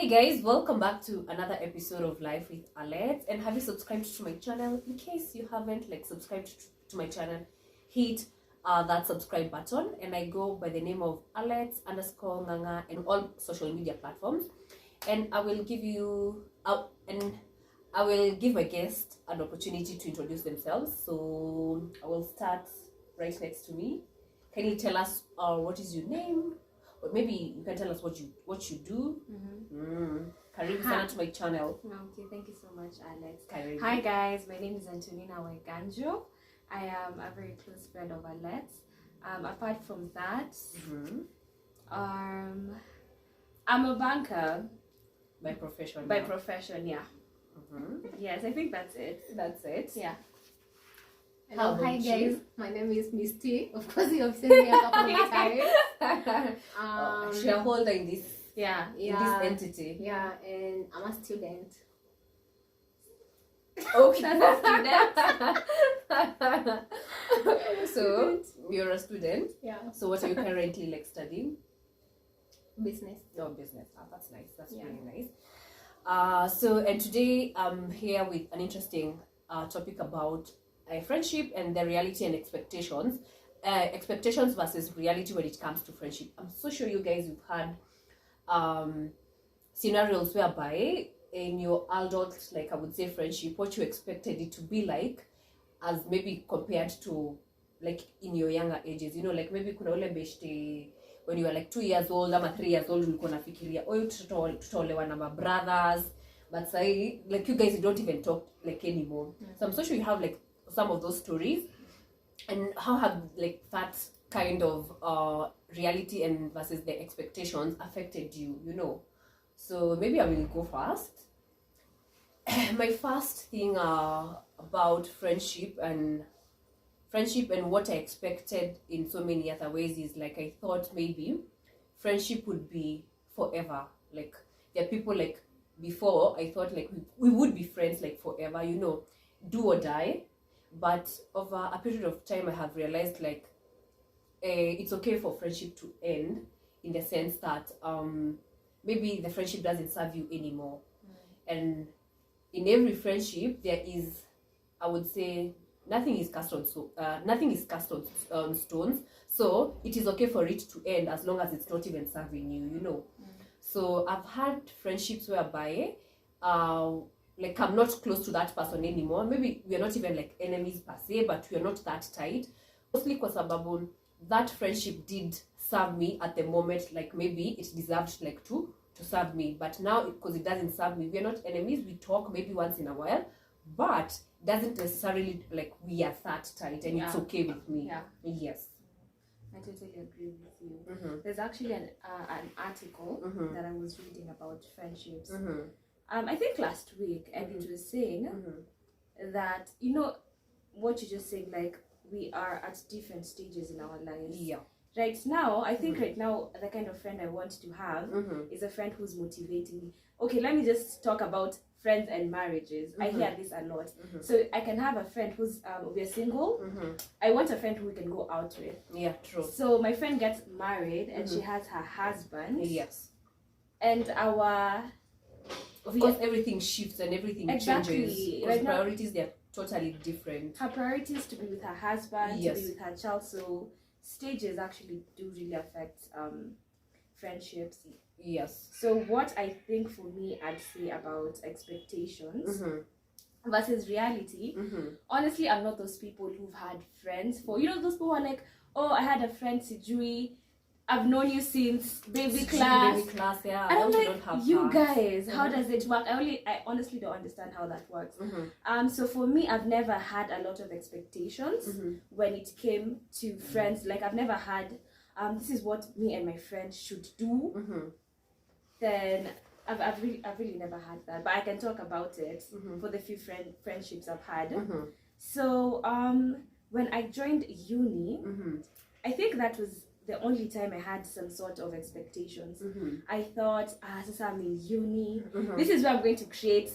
Hey guys, welcome back to another episode of Life with Alex. And have you subscribed to my channel? In case you haven't subscribed to my channel, hit that subscribe button. And I go by the name of Alex_Nganga and all social media platforms. And I will give my guest an opportunity to introduce themselves. So I will start right next to me. Can you tell us what is your name? Or maybe you can tell us what you do. Karibu sana to my channel. Okay, thank you so much, Alex. Karibu. Hi guys, my name is Antonina Weganjo. I am a very close friend of Alex. Apart from that, I'm a banker By profession. by profession. Yeah. Yes, I think that's it. That's it. Yeah. How Hello, hi about guys. you? My name is Miss T. Of course, you have seen me a couple of times. Shareholder in this Yeah. in this entity. Yeah, and I'm a student. Okay. That's So you're a student. Yeah, So what are you currently studying? business. No, business. That's nice. That's Yeah. really nice. And today I'm here with an interesting topic about friendship and the reality and expectations. Expectations versus reality when it comes to friendship. I'm so sure you guys have had scenarios whereby in your adult, I would say, friendship, what you expected it to be like, as maybe compared to in your younger ages. Maybe kuna ule beshte when you were 2 years old or 3 years old, ulikuwa nafikiria tutaolewa na my brothers, but say you guys don't even talk anymore. So I'm so sure you have some of those stories. And how have that kind of reality and versus the expectations affected you, So maybe I will go first. My first thing about friendship and what I expected in so many other ways is I thought maybe friendship would be forever. There are people before I thought we would be friends forever, do or die. But over a period of time I have realized it's okay for friendship to end, in the sense that maybe the friendship doesn't serve you anymore. And in every friendship there is, I would say, nothing is cast on stones. So it is okay for it to end as long as it's not even serving you, So I've had friendships whereby I'm not close to that person anymore. Maybe we are not even enemies per se, but we are not that tight. Mostly kwa sababu that friendship did serve me at the moment, maybe it deserved to serve me. But now, because it doesn't serve me, we are not enemies. We talk maybe once in a while, but doesn't necessarily we are that tight, and it's okay with me. Yeah. Yes. I totally agree with you. There's actually an article that I was reading about friendships. I think last week, and it was saying that, what you just said, we are at different stages in our lives. Yeah. Right now, I think right now, the kind of friend I want to have is a friend who's motivating me. Okay, let me just talk about friends and marriages. I hear this a lot. So I can have a friend who's, we're single. I want a friend who we can go out with. Yeah, true. So my friend gets married and she has her husband. Yes. And Of course, everything shifts and everything Exactly. changes. Because Right now, priorities, they're totally different. her priority is to be with her husband, Yes. to be with her child. So stages actually do really affect friendships. Yes. So what I think for me, I'd say about expectations versus reality. Honestly, I'm not those people who've had friends for, those people who are oh, I had a friend, Sijui, I've known you since baby class. Yeah. And I'm don't have you that. guys, how does it work? I honestly don't understand how that works. So for me, I've never had a lot of expectations when it came to friends. I've never had, this is what me and my friends should do. Then I've really never had that. But I can talk about it for the few friendships I've had. So when I joined uni, I think that was the only time I had some sort of expectations. I thought, since I'm in uni, this is where I'm going to create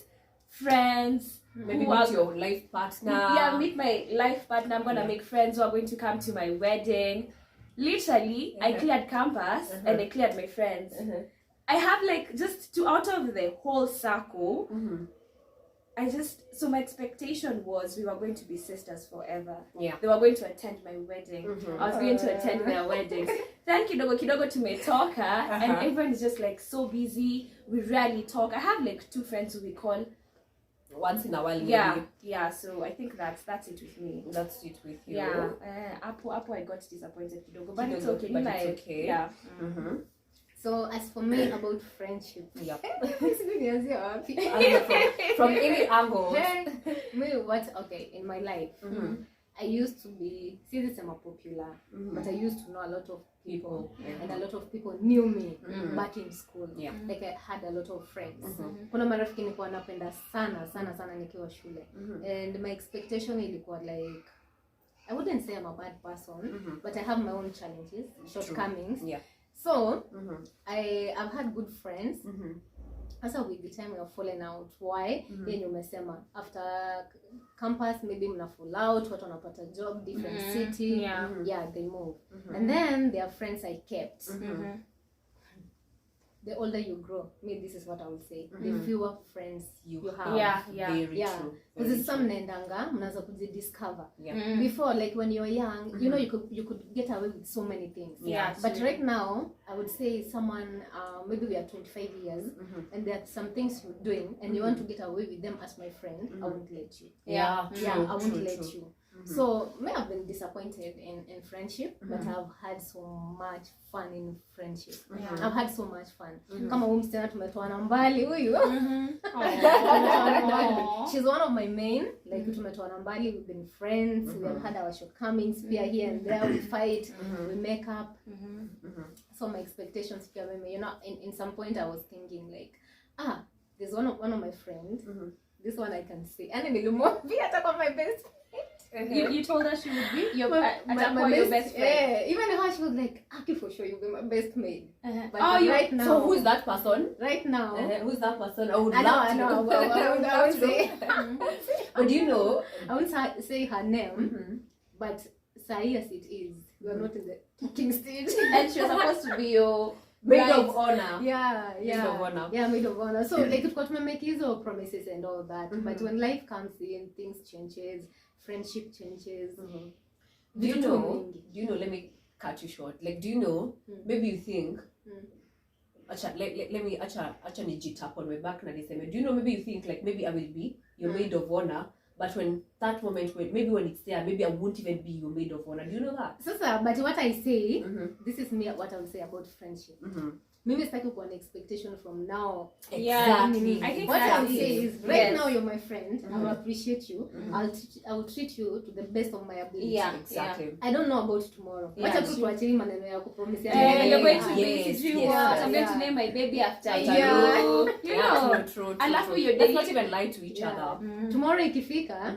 friends. Maybe meet your life partner. Yeah, meet my life partner. I'm going to make friends who are going to come to my wedding. Literally, I cleared campus and I cleared my friends. I have like just to out of the whole circle, so my expectation was we were going to be sisters forever. Yeah. They were going to attend my wedding. I was going to attend their weddings. Then kidogo tumetoka, and everyone is just like so busy. We rarely talk. I have like 2 friends who we call once in a while. Yeah. So I think that's it with me. That's it with you. Yeah. Apo I got disappointed kidogo, but it's Kidogo, okay. but Like, it's okay. Yeah. So as for me about friendship, Yep. from From any angle. me, in my life, I used to be popular, but I used to know a lot of people, and a lot of people knew me back in school. Yeah. Like I had a lot of friends. Kuna marafiki nilikuwa napenda sana nikiwa shule. And my expectation ilikuwa like, I wouldn't say I'm a bad person, but I have my own challenges, shortcomings. Yeah. So I've had good friends. Also with the time we have fallen out. Why? Then umesema after campus maybe mna fall out, watu wanapata job, different city. Yeah, they move. And then there are friends I kept. The older you grow, maybe this is what I would say, the fewer friends you have. Yeah. Very true. Because it's some nendanga mnaanza kujidiscover. Yeah. Before, like when you were young, you know, you could get away with so many things. Yeah. But right now, I would say someone, maybe we are 25 years, and there are some things you're doing, and you want to get away with them as my friend, I won't let you. Yeah. I won't let you. So, may have been disappointed in friendship, but I've had so much fun in friendship. I've had so much fun. Kama huyu msichana tumetoana mbali huyu. She's one of my main. Like tumetoana mbali, we've been friends, we have had our shortcomings, we are here and there, we fight, we make up. So my expectations, you know, in some point I was thinking like, there's one of my friends. This one I can say. And nilimwambia atakuwa my best. You told her she would be your best friend. Yeah, even her she was like, Aki, for sure you'll be my best maid. But right now, so who is that person? Right now, who's that person? I would I love to know. I would say. But you know, I won't say her name, but Sai as it is, we are not in the talking stage. and she was supposed to be your maid of honor. Yeah. Maid of honor. Yeah, maid of honor. So like, got to make his own promises and all that. But when life comes in, things changes, friendship changes. Do you know? Let me cut you short. Like, do you know? Maybe you think. Let me nijitap on my back na niseme. Do you know? Maybe you think like maybe I will be your maid of honor. But when that moment, when it's there, maybe I won't even be your maid of honor. Do you know that? So, but what I say, this is me. What I would say about friendship. Maybe it's like an expectation from now. Exactly. I think what I would that's say it. is right now you're my friend. I will appreciate you. I will treat you to the best of my ability. Yeah. Exactly. I don't know about tomorrow. Yeah. Wacha tu tuachie maneno ya kupromise. You're going to Yes, be yes, I'm going to name my baby after you. Yeah. You know. True. Alafu your Let's daily- not even lie to each other. Tomorrow ikifika,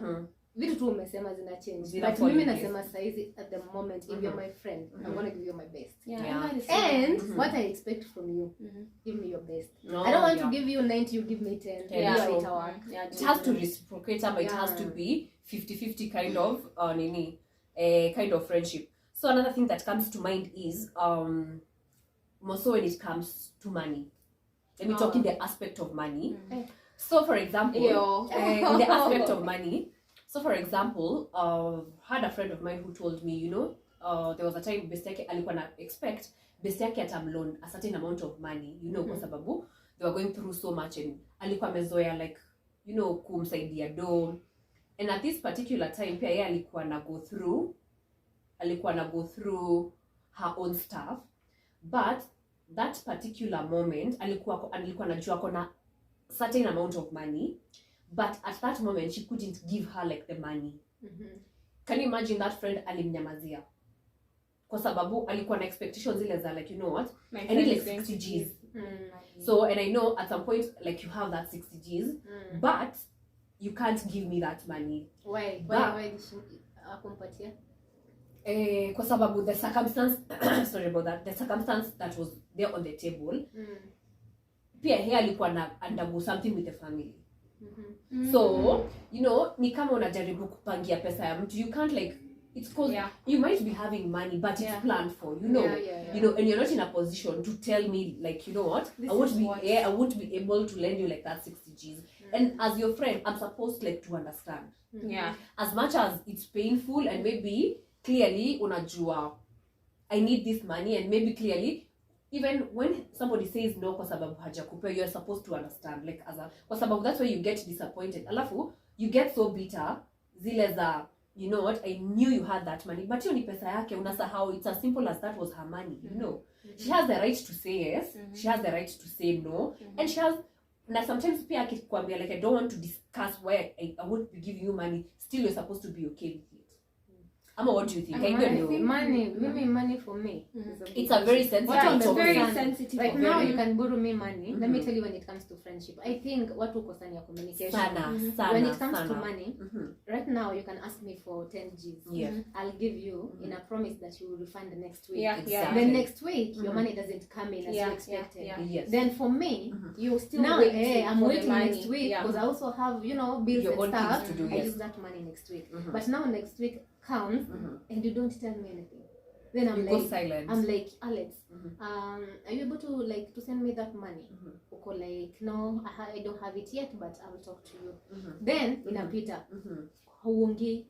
vitu tu umesema zina change. Zina But fall mimi in place. nasema saizi at the moment, if you're my friend, I'm going to give you my best. Yeah. that is so And what I expect from you, give me your best. No, I don't want yeah. to give you 90, you give me 10. Yeah, You are true. it work. Yeah, It has to reciprocate, but it has to be 50-50 kind of kind of friendship. So another thing that comes to mind is more so when it comes to money. Let me talk in the aspect of money. So for example, in the aspect of money, so for example, had a friend of mine who told me, you know, there was a time best yake alikuwa na expect best yake atamloan a certain amount of money, you know, kwa sababu they were going through so much and alikuwa amezoea like, you know, kumsaidia do. And at this particular time pia yeye alikuwa na go through her own stuff, but that particular moment alikuwa anajua kona certain amount of money, but at that moment she couldn't give her like the money. Can you imagine that friend alimnyamazia kwa sababu alikuwa na expectations zile za like, you know what, I need like 60 G's. So and I know at some point like you have that 60 G's, but you can't give me that money. Why did she akumpatia? Kwa sababu the circumstance sorry about that, the circumstance that was there on the table, pia here alikuwa na undergo something with the family. So, you know, ni kama unajaribu kupangia pesa ya mtu, you can't like it's called, Yeah. you might be having money, but it's Yeah. planned for, you know. You know, and you're not in a position to tell me, like, you know what, This I won't is be what- I won't be able to lend you like that 60 G's. And as your friend, I'm supposed like to understand. Yeah. As much as it's painful and maybe clearly unajua I need this money, and maybe clearly even when somebody says no kwa sababu hajakupea, you're supposed to understand, like as a, kwa sababu that's why you get disappointed, alafu you get so bitter zile za, you know what, I knew you had that money but hiyo ni pesa yake, unasahau it's as simple as that was her money, you know. She has the right to say yes, she has the right to say no, and she has, na sometimes pia akikwambia like I don't want to discuss why I won't be giving you money, still you're supposed to be okay with it. Ama what do you think? I don't know. Money for me. It's a very sensitive Yeah, it's topic. very sensitive. Right now, Very. you can borrow me money. Let me tell you, when it comes to friendship, I think watu kosania communication. Sana. When it comes to sana. money, right now you can ask me for 10 G's. Yeah. I'll give you in a promise that you will refund the next week. Yeah, Exactly. Then next week, your money doesn't come in as Yeah, you expected. yeah. Yes. Then for me, You still now waiting I'm for the waiting money. next week Yeah. because I also have, you know, bills Your and own stuff. things to do, I yes. use that money next week. But now next week comes and you don't tell me anything. Then I'm You like, go silent. I'm like, Alex, are you able to like to send me that money? Uko like, no, I don't have it yet, but I will talk to you. Then inapita, hauongei.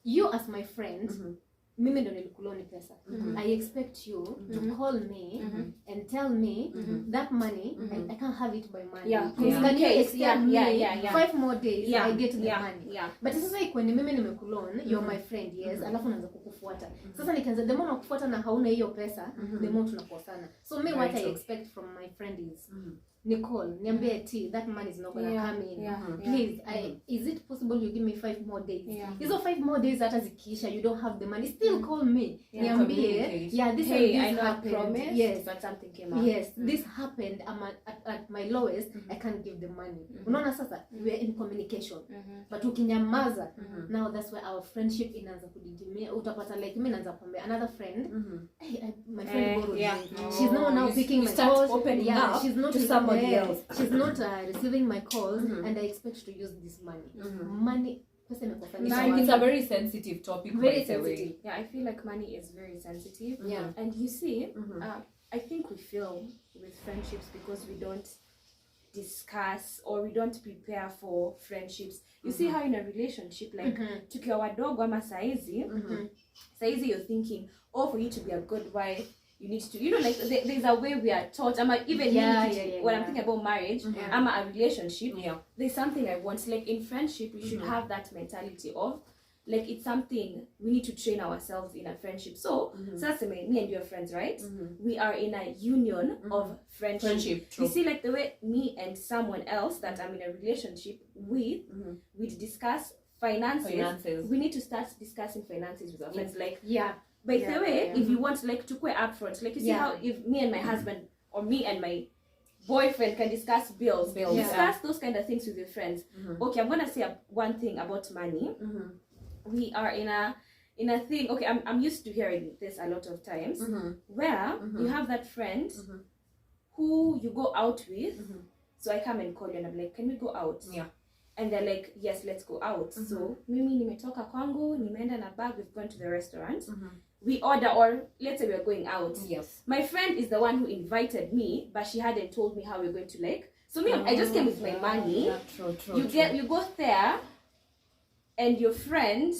You as my friend, mimi ndo nilikuloni pesa. I expect you to call me and tell me that money, I can't have it by Monday. Yeah. Can you Communicate. extend Yeah, me yeah, yeah. 5 more days, Yeah, I get the yeah, money. yeah. But sasa ikweni mimi nimekulon, you're my friend, yes, alafu naanza kukufuata. Sasa nikianza the more nakufuata na hauna hiyo pesa, the more tunakosana. So me, what I expect from my friend is Nicole, niambie T, that money is not gonna come in. Please, is it possible you give me 5 more days? Hizo 5 more days hata zikiisha, you don't have the money, still call me. Niambie, this Hey, and I this know I happened. promised, Yes. but something came up. Yes, this happened. I'm at my lowest. I can't give the money. Unaona sasa, we are in communication. But ukinyamaza, now that's where our friendship inaanza kudidimia. Utapata like mimi naanza kuambia another friend, hey, my friend borrowed me. She's now picking my start calls. opening up she's not to somebody else. She's not receiving my calls, and I expect to use this money. Money, pesa imekosana. It's a very sensitive topic. Very by the way. sensitive. Yeah, I feel like money is very sensitive. Yeah. And you see, I think we fail with friendships because we don't discuss or we don't prepare for friendships. You see how in a relationship, like tukiwa wadogo ama saizi, you're thinking, oh, for you to be a good wife, you need to, you know, like there's a way we are taught. Even when I'm thinking about marriage, a relationship, there's something I want. Like in friendship, we should have that mentality of, like, it's something we need to train ourselves in a friendship. So that's me and your friends, right? We are in a union of friendship. True. You see, like the way me and someone else that I'm in a relationship with, we discuss finances. We need to start discussing finances with our friends. Like, by the way, if you want, like, to quit upfront, like, you see how if me and my husband or me and my boyfriend can discuss bills. Discuss those kind of things with your friends. Okay, I'm gonna say one thing about money. We are in a thing. Okay, I'm used to hearing this a lot of times, where you have that friend who you go out with. So I come and call you and I'm like, can we go out? And they're like, yes, let's go out. So mimi nimetoka kwangu, nimeenda na bag, we've gone to the restaurant. We order, or let's say we're going out. Yes. My friend is the one who invited me, but she hadn't told me how we're going to, like. So me, I just came with my money. True. You go there, and your friend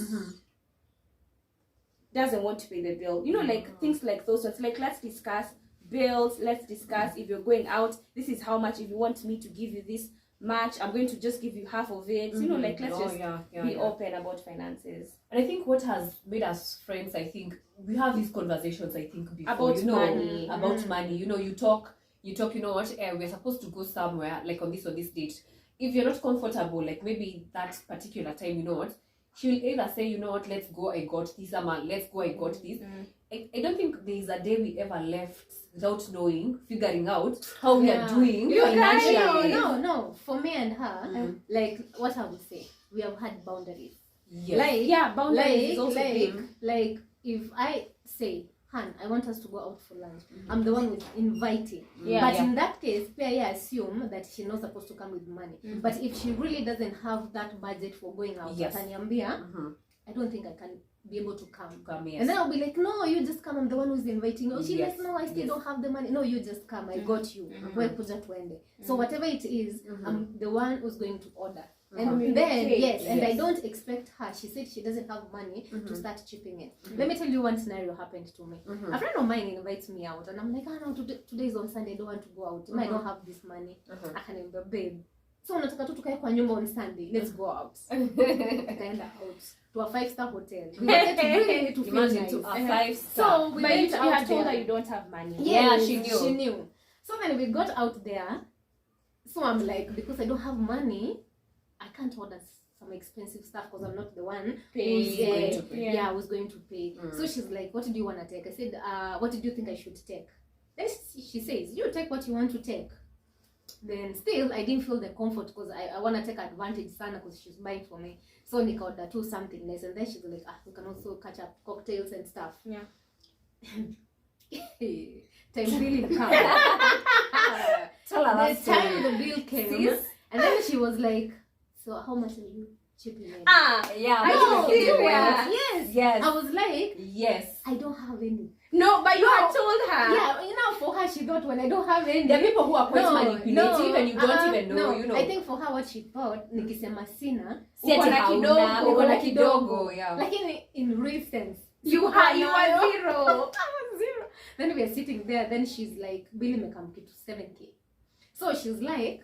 doesn't want to pay the bill. You know, like things like those ones. Like, let's discuss bills. Let's discuss if you're going out. This is how much. If you want me to give you this much, I'm going to just give you half of it. You know, like, let's just be open about finances. And I think what has made us friends, I think we have these conversations, I think, before, About you know, money. about money. You know, you talk, you know what, we're supposed to go somewhere, like on this date. If you're not comfortable, like maybe that particular time, you know what, she'll either say, you know what, let's go, I got this, let's go, I got this. I don't think there is a day we ever left without knowing, figuring out how we are doing financially. No. For me and her, like, what I would say, we have had boundaries. Yes. Like, boundaries is also big. Like, if I say, Han, I want us to go out for lunch, I'm the one who's inviting. But in that case, I assume that she's not supposed to come with money. But if she really doesn't have that budget for going out, ataniambia, I don't think I can be able to come. Yes. And then I'll be like, no, you just come. I'm the one who's inviting you. Oh, she Yes. like, no, I still don't have the money. No, you just come. I got you. We're kuja tuende. So whatever it is, I'm the one who's going to order. And then, yes, and I don't expect her. She said she doesn't have money to start chipping in. Let me tell you one scenario happened to me. A friend of mine invites me out, and I'm like, oh no, today is on Sunday. I don't want to go out. I don't have this money. I can remember, babe. So unataka tu tukae kwa nyumba on Sunday. Let's go out. Tukaenda out to a 5-star hotel. We wanted to really to feel nice. To a 5-star. So we But went you out have told there. her you don't have money. Yeah, Yes, she knew. So then we got out there. So I'm like, because I don't have money, I can't order some expensive stuff because I'm not the one who's going to pay. I was going to pay. So she's like, what do you want to take? I said, what did you think I should take? Then she says, you take what you want to take. Then still I didn't feel the comfort because I want to take advantage sana because she's buying for me. So nika order too something less, and then she's like, we can also catch up cocktails and stuff. Yeah. Time really come. Tell her that The time story. the bill came, Sis? and then she was like, so how much are you chipping in? Yeah. Are you serious? Yes. Yes. I was like, Yes. I don't have any. No, but you had told her. Yeah, you know, for her, she thought when I don't have any. There are people who are quite manipulative and you don't even know, no. you know. I think for her, what she thought, nikisema sina, Si ati uko na hauna, kidogo, uko na kidogo. kidogo, yeah. like in real sense. You are zero. I was zero. Then we are sitting there, then she's like, Billy mekam kitu 7K. So she's like,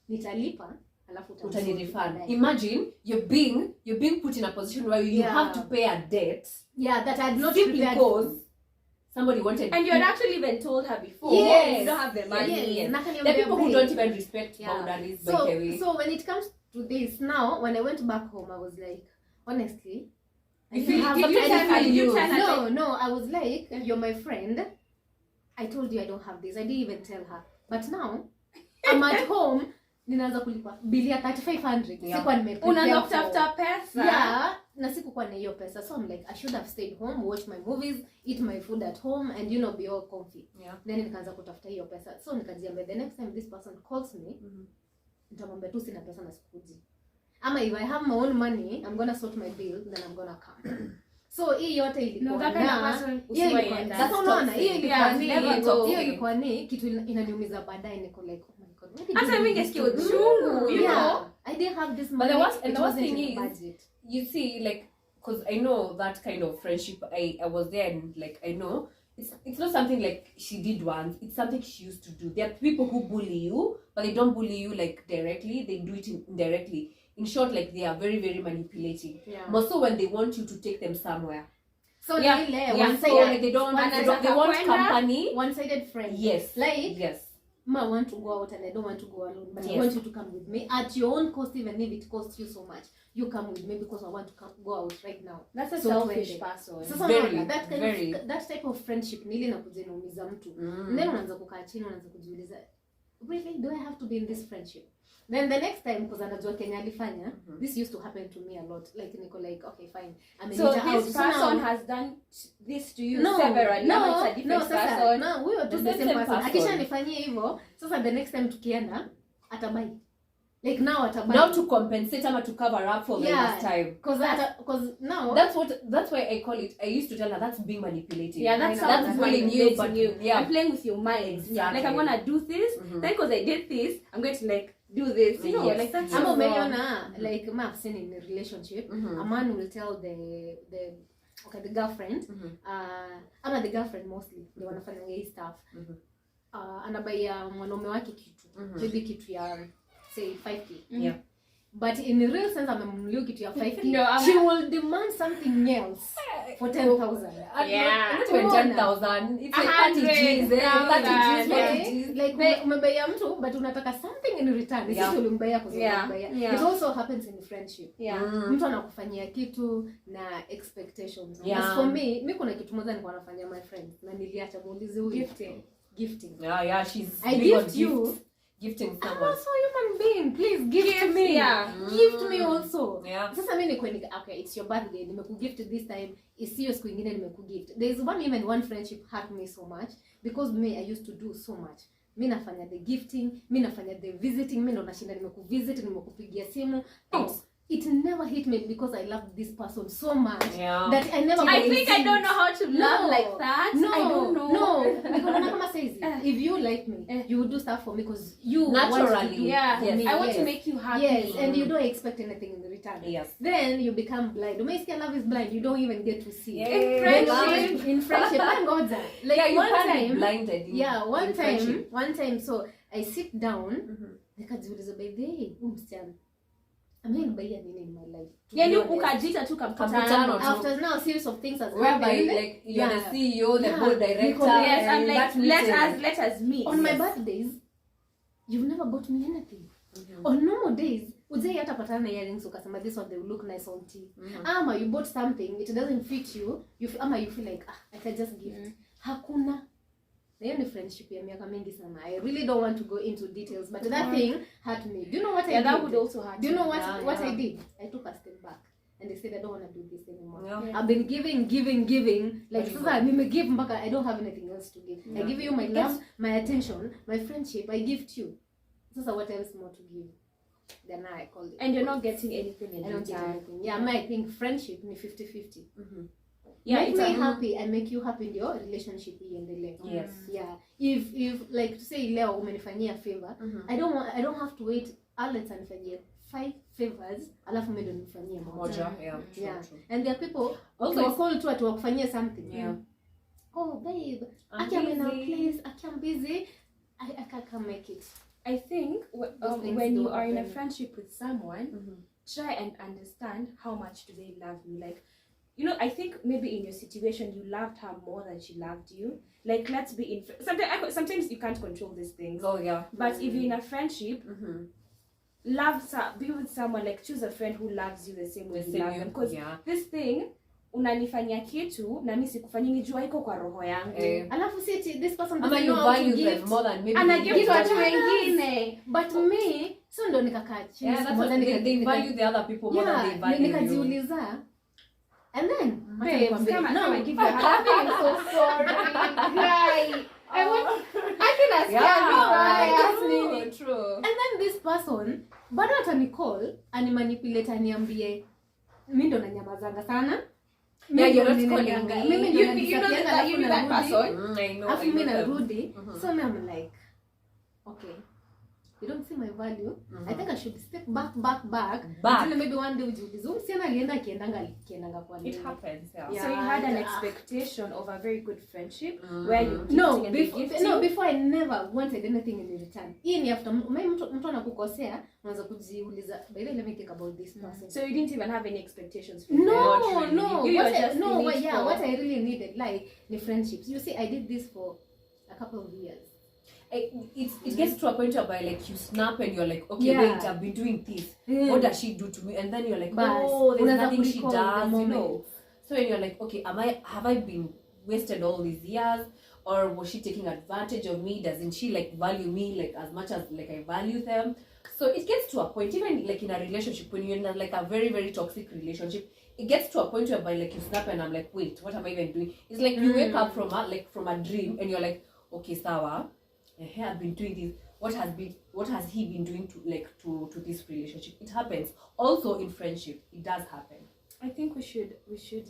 nitalipa, alafu Utanirefund. Imagine you're being put in a position where you have to pay a debt. Yeah, that I had not Simply prepared because somebody wanted. And you had actually even told her before. Yes. You don't have the money. Yes. There are people who don't even respect boundaries, by the way. So when it comes to this, now when I went back home, I was like, honestly, You I feel- have- did you tell her you- No, I was like, you're my friend. I told you I don't have this. I didn't even tell her. But now, I'm at home, ninaanza kulipa bili ya 3,500. Yeah. Sikuwa nimeprepare Unaanza for- kutafuta pesa. Yeah, na sikuwa na hiyo pesa. So I'm like, I should have stayed home, watch my movies, eat my food at home, and be all comfy. Yeah. Then nikaanza kutafuta hiyo pesa. So nikajiambia, the next time this person calls me, nitamwambia tu sina pesa na sikuji. Ama if I have my own money, I'm gonna sort my bill, then I'm gonna come. So hii yote ilikuwa No, that kind of person hiyo ilikuwa- usiwaenda. sasa unaona, hiyo ilikuwa Yeah, ni- never go. hiyo ilikuwa ni kitu inaniumiza baadaye, niko like, oh my god, why did Hata you mimi do this ningesikia to me? uchungu, you Yeah, know. I didn't have this But money. the worst It thing wasn't in is, the budget. you see, like, because I know that kind of friendship. I was there, and like I know it's not something like she did once. It's something she used to do. There are people who bully you, but they don't bully you like directly. They do it indirectly. In short, like they are very, very manipulating. Yeah. More so when they want you to take them somewhere. So Yeah, ile yeah. So one-sided- like they want Wanataka company. one-sided friend. Yes. Like, Yes. I want to go out and I don't want to go alone, but I Yes. want you to come with me at your own cost, even if it costs you so much. You come with me because I want to go out right now. That's a So selfish twende. person. Sasa Very, unaona, very. that type of friendship ni ile inakuja inaumiza mtu. Then unaanza kukaa chini, unaanza kujiuliza, really, do I have to be in this friendship? Then the next time, because anajua Kenya alifanya, this used to happen to me a lot. Like niko like, okay, fine. So Amenita out. this So person now- has done this to you No, severally. Now it's a different sasa, person. no, huyo tu The the same same person. person. Akishanifanyia hivyo, sasa the next time tukienda, atabai. Like now atabai. Now to compensate ama to cover up for the last time. Because now That's why I call it. I used to tell her that's being manipulative. Yeah, that's I know. someone bullying manipulating but you. yeah. I'm playing with your mind. Exactly. Like I'm gonna do this. Then because I did this, I'm going to like do this. You know, Yes. like that's ama so wrong. umeiona like I've seen in a relationship, a man will tell the girlfriend, ama the girlfriend mostly ndio wanafanya hii stuff. Anabaia mwanaume wake kitu, maybe kitu ya say 5K. Yeah. But in the real sense amemnunulia kitu ya 5K. No, she will demand something else for 10,000. Yeah. Not even 10,000. It's like 30 G's. 30 G's, 40 G's. Like umebaia mtu but unataka something in return. Yeah. Sisi ulimbaia kwa sababu Yeah. ulimbaia. Yeah. It also happens in friendship. Yeah. Mtu anakufanyia kitu na expectations. Yeah. As for me, mimi kuna kitu moja nilikuwa nafanyia my friends na niliacha muulize huyu. Gifting. Yeah, she's I big on gift you. gifting I'm someone. also a human being. Please gift me. Yeah. Gift me also. Yeah. Sasa mimi niko okay, it's your birthday. Nimekugift this time. Isiyo siku nyingine nimekugift. There is one friendship hurt me so much because me I used to do so much. Mimi nafanya the gifting, mimi nafanya the visiting, mimi ndo nashinda nimekuvisit, nimekupigia simu. it never hit me because I loved this person so much Yeah. that I never I got think I don't know how to love No. like that. No, I don't know. No, because unaona kama says if you like me, you would do stuff for me because you want to Naturally. do Yeah, for Yes. me. I want to yes. make you happy. Yes, and you don't expect anything in return. Yes. Then you become blind. Umeisikia love is blind. You don't even get to see. Yeah. In Then friendship. in friendship, thank God that. Like Yeah, you one can't be time, blinded. one time, friendship. so I sit down, nikajiuliza by the way, msichana amenibaiya nini in my life? To Yani be honest. ukajita tu Kaputano. kamputano. After now, series of things has Whereby happened. like you're Yeah. the CEO, the Yeah. board director. Yes, I'm and like, that meeting. let us meet. On my Yes. birthdays, you've never got me anything. Mhm. On normal days, ujai hata patana na earrings ukasema this one they will look nice on tea. Ama you bought something, it doesn't fit you, ama you feel like I can just gift. Hakuna. Na hiyo ni friendship ya miaka mingi sana. I really don't want to go into details, but that thing hurt me. Do you know what I Yeah, did? that would also hurt. Do you know Yeah, what yeah. I did? I took a step back and they said I don't want to do this anymore. Yeah. I've been giving like Very sasa nimegive mpaka I don't have anything else to give. I Yeah. give you my love, my attention, my friendship, I gift you. Sasa what else more to give? Then I call it. And you're not getting anything in I don't get return. anything. Yeah, I think friendship ni 50-50. Yeah, Make it's me a- happy, I make you happy in your relationship iendelee. Yes. Yeah. If like to say leo umenifanyia favor, I don't have to wait Alex anifanyie 5 favors alafu mimi ndo nifanyie moja. Moja, yeah. True, Yeah. true. And there are people Also, also call tu atu wakufanyia something. Yeah. Oh babe, I'm I'm in a busy. place, I'm busy. I can't make it. I think Those things when you don't are in a happen. friendship with someone, try and understand how much do they love you. Like, you know, I think maybe in your situation you loved her more than she loved you. Like, let's be in sometimes you can't control these things, Oh yeah. but if you're in a friendship, be with someone, like choose a friend who loves you the same way you love them, because yeah. this thing unanifanyia kitu na mimi sikufanyia, nijua iko kwa roho yangu. Alafu si ati this person Ama doesn't you know how to value them gift. more than maybe Ana you give give watu them. wengine. But me, so ndo nikakaa chini. Yeah, that's siku what moja they value the other people more than they value you. nikajiuliza. And then, Babes, nikwambie, come no, and give you a hug. I'm so sorry. Guy, I want True. And then this person bado atanicall animanipulate aniambie mimi ndo nanyamazanga sana. Yeah, you're not Mimi ndo calling ninanyanga- me. mimi ndo You know nadisappear, that alafu you know that narudi. person. I know. Alafu I mimi know them. narudi. So me I'm like, okay, you don't see my value. I think I should step back. Until maybe one day ujiulize, msichana alienda akiendanga kwa nini? It happens. Yeah. Yeah. So you had an Yeah. expectation of a very good friendship where you No, and they gift you. before I never wanted anything in return. Hii ni after mtu anakukosea, unaanza kujiuliza, by the way, let me think about this person. So you didn't even have any expectations from them. No. You were just in it What for- I really needed, like the friendships. You see, I did this for a couple of years. It gets to a point where like you snap and you're like, okay, Yeah. wait, I've been doing this. What does she do to me? And then you're like, But oh, there's unaanza nothing she kurecall the does, you know. moment. So when you're like, okay, have I been wasted all these years, or was she taking advantage of me? Doesn't she like value me like as much as like I value them? So it gets to a point, even like in a relationship, when you're in like a very, very toxic relationship, it gets to a point whereby like you snap and I'm like, wait, what am I even doing? It's like you wake up from a dream and you're like, okay, Sawa, I've been doing this. What has he been doing to this relationship? It happens. Also in friendship, it does happen. I think we should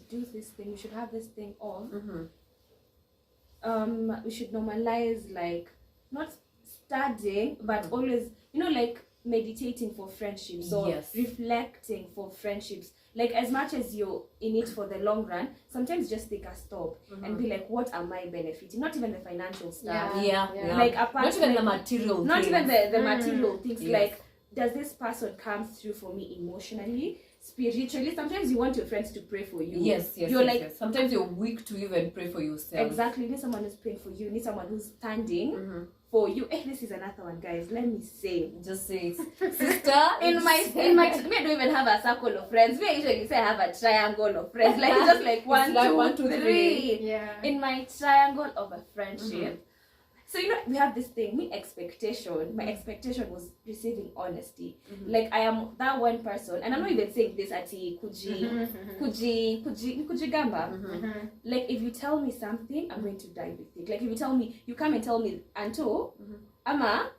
do this thing. We should have this thing on. We should normalize, like, not studying, but always, you know, like meditating for friendships or Yes. reflecting for friendships. Like, as much as you're in it for the long run, sometimes just take a stop and be like, what am I benefiting? Not even the financial stuff. Yeah. Like, apart not even like, the material not things. even the material things. Yes. Like, does this person come through for me emotionally, spiritually? Sometimes you want your friends to pray for you. Yes. You're like, yes. Sometimes you're weak to even pray for yourself. exactly, you need someone who's praying for you. You need someone who's standing for you. This is another one, guys. Let me say, Just say, sister. in my me, I don't even have a circle of friends. Me, I usually say I have a triangle of friends. Like, it's just like It's like 1, 2, 3. 3. Yeah. In my triangle of a friendship. So, you know, we have this thing, my expectation was receiving honesty. Like, I am that one person, and I'm not even saying this at kujigamba. Like, if you tell me something, I'm going to die with it. Like, if you come and tell me, Anto, Ama,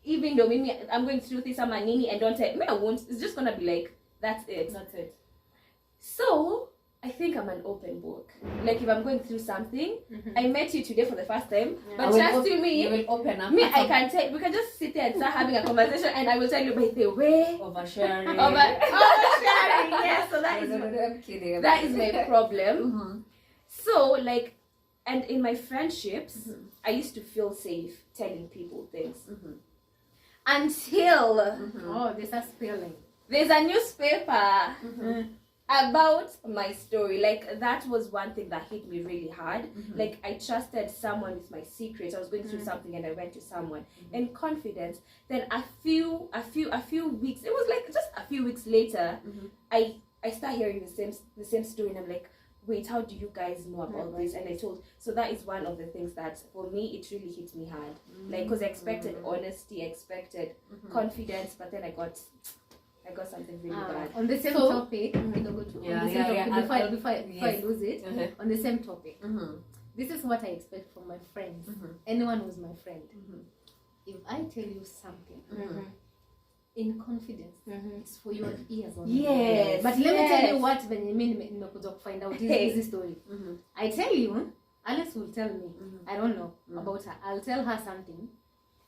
even though maybe I'm going through this, Ama Nini, and don't tell me, I won't, it's just gonna be like, That's it. That's it. So I think I'm an open book. Like if I'm going through something, I met you today for the first time, but trust you me, you will open up. me, I can tell. We can just sit there and start having a conversation, and I will tell you by the way. Oversharing. Oversharing. Yes. So that is I'm kidding. that is my problem. Mm-hmm. So like, and in my friendships, I used to feel safe telling people things until Oh, this is spilling. there's a newspaper about my story. Like that was one thing that hit me really hard. Like I trusted someone with my secret. I was going through something and I went to someone in confidence. Then a few weeks, it was like just a few weeks later, I start hearing the same story, and I'm like, wait, how do you guys know about this? And I told, so that is one of the things that for me it really hit me hard. Like because I expected honesty, I expected confidence, but then I got something really bad. On the same topic, before I lose it, on the same topic, this is what I expect from my friends. Anyone who's my friend, if I tell you something in confidence, it's for your ears only. Yes. But let me tell you what nimekuja find out this story. I tell you, Alice will tell me, I don't know about her. I'll tell her something,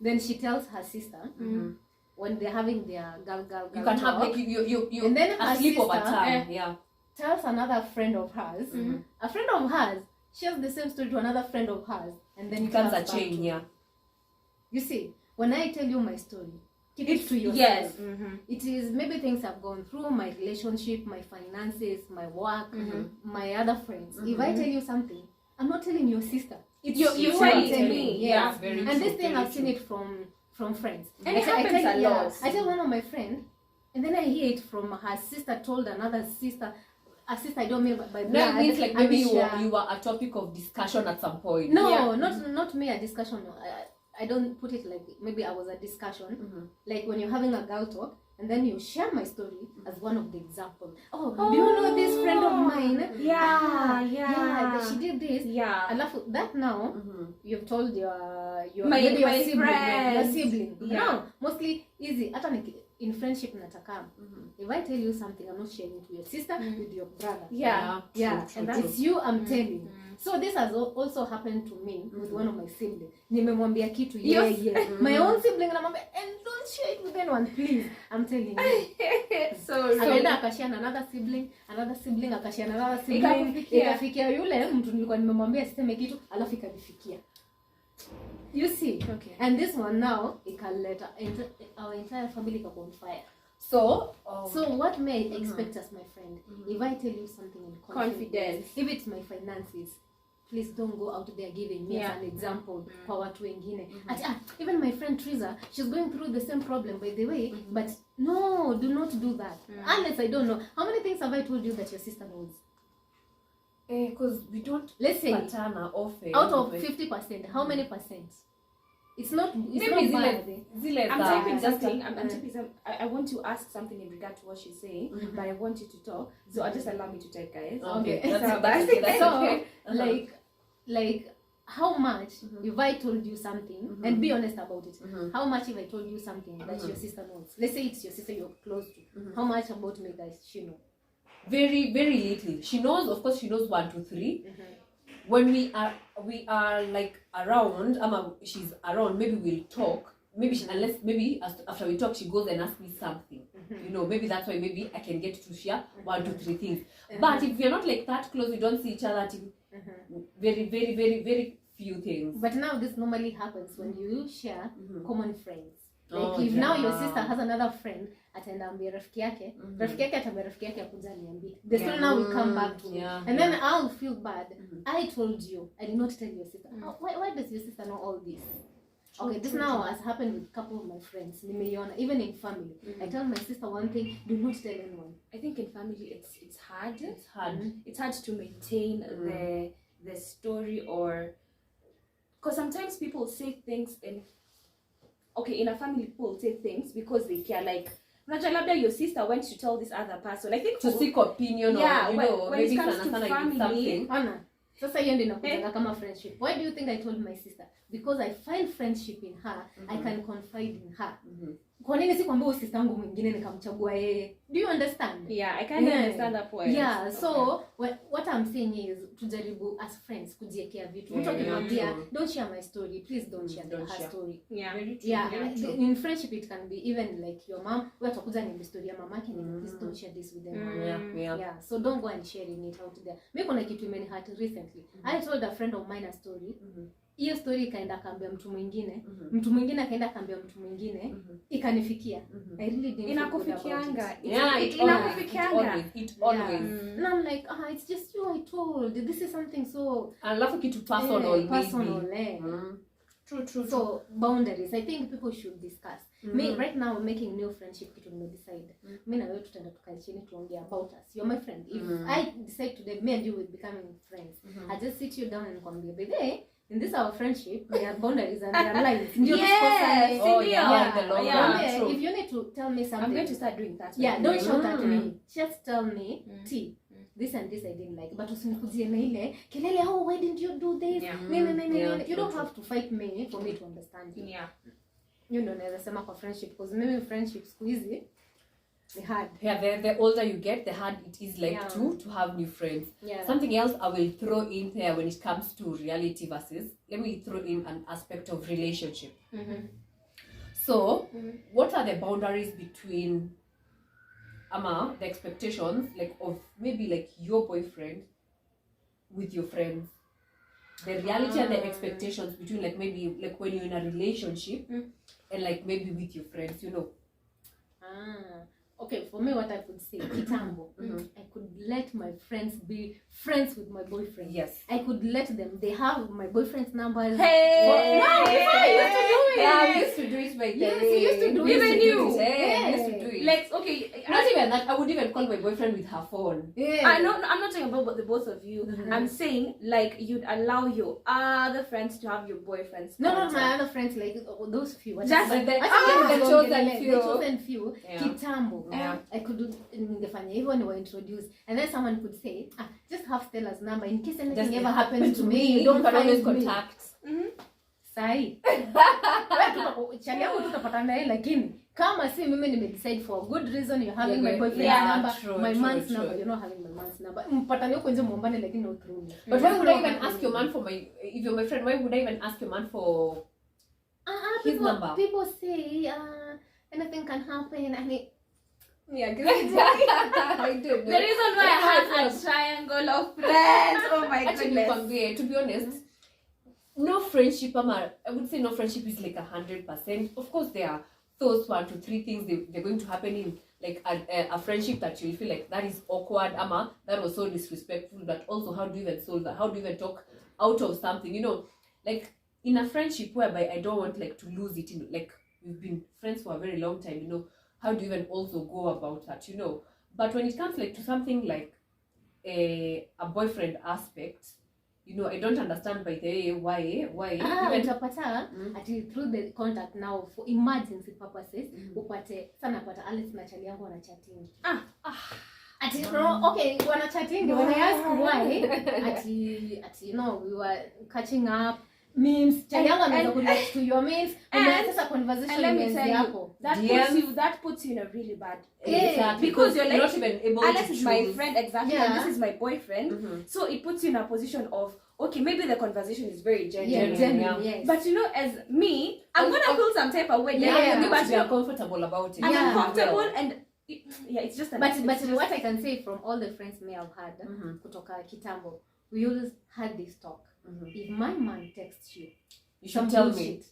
then she tells her sister. When they're having their girl you can talk, have like you and then her sleep over sister, time. tells another friend of hers. A friend of hers shares the same story to another friend of hers, and then It becomes a comes back chain. to- You see, when I tell you my story, keep it to yourself. It is maybe things I've gone through, my relationship, my finances, my work, my other friends. If I tell you something, I'm not telling your sister. It's you you telling telling me. me. Yes. Very And true, this thing very I've seen true. it from friends. And it I happens tell, a lot. I tell one of my friends, and then I hear it from her sister told another sister, a sister I don't mean by blood. That means like maybe you and were a topic of discussion at some point. no, not me a discussion. I don't put it like maybe I was a discussion. Like when you're having a girl talk, and then you share my story as one of the examples. Oh, do you know this friend of mine? Yeah, she did this. Yeah. I love that now. You've told your My maybe your sibling, friend. your sibling. Yeah. No, mostly easy. Hata in friendship nataka. If I tell you something, I'm not sharing it with your sister, with your brother. Yeah. Yeah, True, and true, it's you I'm telling. So this has also happened to me with one of my siblings. Nimemwambia kitu yeye. My own sibling namwambia, and don't share it with anyone, please. I'm telling you. So Akaenda akashare na another sibling, akashare na another sibling. Ikakufikia. Ikafikia yule mtu nilikuwa nimemwambia siseme kitu, alafu ikanifikia. You see? Okay. And this one now, it can let our entire family go on fire. So So what may I expect as my friend? If I tell you something in confidence, if it's my finances, please don't go out there giving me as an example kwa watu wengine. Even my friend Triza, she's going through the same problem by the way, but no, do not do that. Unless I don't know. How many things have I told you that your sister knows? because we don't Let's say patana often. out of 50%, how many percent? It's not Maybe bad. I'm typing something. I'm typing some. I want to ask something in regard to what she's saying, but I want you to talk. So just allow me to type, guys. Okay. So, That's okay. That's okay. like how much if I told you something and be honest about it, how much if I told you something that your sister knows, let's say it's your sister you're close to, how much about me does she know? Very, very little. She knows, of course, she knows 1, 2, 3. When we are like around, she's around, maybe we'll talk. Maybe unless maybe after we talk, she goes and asks me something. You know, maybe that's why maybe I can get to share 1, 2, 3 things. But if we're not like that close, we don't see each other. Very, very, very, very few things. But now this normally happens when you share common friends. Like if now your sister has another friend, ataambia rafiki yake, ataambia rafiki yake akuja niambie. The story now will come back to me. And then I'll feel bad. I told you, I did not tell your sister. Why does your sister know all this? Okay, this now has happened with a couple of my friends. Even in family. I tell my sister one thing, do not tell anyone. I think in family it's hard. It's hard. It's hard to maintain the story, or because sometimes people say things in a family, people say things because they care. Like labda your sister went to tell this other person. I think to seek opinion, yeah, or when maybe it comes to family, Anna, sasa hiyo ndio inakuja kama friendship. Why do you think I told my sister? Because I find friendship in her. I can confide in her. kwa nini sikwambia huyu sister yangu mwingine nikamchagua yeye? Do you understand? Yeah, I kind of understand that point. Yeah, so what I'm saying is tujaribu as friends kujiekea vitu. Mtu akimwambia don't share my story, please don't share her story. Yeah. In friendship it can be even like your mom, wewe utakuja ni story ya mamake ni please don't share this with them. Yeah, so don't go and sharing it out there. Mimi kuna kitu imenihurt recently. I told a friend of mine a story. Hiyo story ikaenda kaambia mtu mwingine, mtu mwingine akaenda kaambia mtu mwingine, ikanifikia. I really didn't inakufikianga. It always. And I'm like, it's just you I told. This is something so alafu kitu personal True. So boundaries, I think people should discuss. Me right now I'm making new friendship kitu nimedecide. Mimi na wewe tutaenda tukae chini tuongee about us. You're my friend. If I decide today me and you will becoming friends, I just sit you down and kwambia, baby, in this our friendship, there are boundaries and there are lines. Yes. True. If you need to tell me something, I'm going to start doing that. Yeah, don't shout at me. Just tell me, this and this I didn't like. But usinikujie na ile kelele, oh, why didn't you do this? You don't have to fight me for me to understand you. Yeah. You know, naweza sema kwa friendship, because maybe friendship siku hizi ni hard. Yeah, the older you get, the hard it is like to have new friends. Yeah. Something else I will throw in there when it comes to reality versus, let me throw in an aspect of relationship. So, what are the boundaries between the expectations like of maybe like your boyfriend with your friends? The reality and the expectations between like maybe like when you're in a relationship and like maybe with your friends, you know. Okay, for me what I could say, kitambo, I could let my friends be friends with my boyfriend. Yes. I could let them, they have my boyfriend's numbers. Hey! I used to do it by the Yes, you used to do it. Even you. I used to do it. Like, okay. Not even that, I would even call my boyfriend with her phone. I'm not talking about the both of you. I'm saying like you'd allow your other friends to have your boyfriend's No, not contact. my other friends, like those few. Just the chosen chosen few. Yeah. Kitambo. Yeah. I could do ningefanya hivyo ni introduce, and then someone could say, just have Stella's number in case anything ever happens to me. You don't always find me. contact. Sahi. Chali yangu tutapata naye, lakini kama si mimi nimedecide for a good reason you're having my boyfriend's number, my man's number, you're not having my man's number. Mpatani huko nje muombane, lakini not through me. But why would I even ask your man for if you're my friend, why would I even ask your man for his number? People say anything can happen, and it, Yeah, I don't know. The reason why I have a triangle of friends. Oh my goodness. To be honest, no friendship, I would say no friendship is like 100%. Of course, there are those 1 to 3 things they're going to happen in like a friendship that you'll feel like that is awkward, that was so disrespectful, but also how do you even solve that? How do you even talk out of something? You know, like in a friendship whereby I don't want like to lose it, in like we've been friends for a very long time, you know, how do you even also go about that, you know? But when it comes like to something like a boyfriend aspect, you know, I don't understand by the way why even utapata ati through the contact now for emergency purposes upate sana pata Alex na chali yangu wana chatting ati no, okay wana chatting when I ask why ati you know we were catching up memes chali yangu anaweza kureact to your memes and sasa conversation let me tell yako you that puts you in a really bad exactly. Because you're like, not even able Alex to is choose. my friend, exactly, Yeah. and this is my boyfriend, so it puts you in a position of, okay, maybe the conversation is very genuine, yes. but you know, as me, I'm gonna feel some type of way, you but are comfortable about it. I'm Yeah. uncomfortable, and it's just but what I can say from all the friends me I've had kutoka kitambo, we always had this talk. If my man texts you should tell me.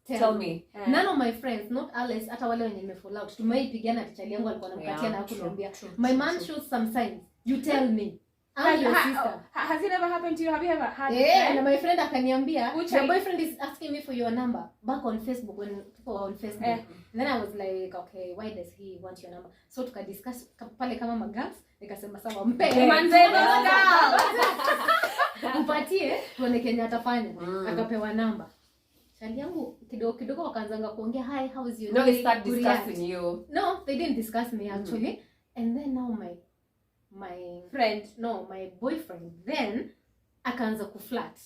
Tell me. None of my friends, not Alice, hata wale wenye nimefollow out, tumeipigana tichali yangu alikuwa anamkatia na kuniambia, my man shows some signs, you tell me. I'm your sister. Has it ever happened to you? Have you ever had and my friend akaniambia, your boyfriend is asking me for your number back on Facebook when people were on Facebook. And then I was like, okay, why does he want your number? So tukadiscuss pale kama magirls, nikasema sawa mpe. Mpatie tuone Kenya atafanya. Akapewa namba. Chali yangu kidogo wakaanza kuongea, hi, how is your day? No, they start discussing you. No, they didn't discuss me actually. And then now my boyfriend then akaanza kuflirt.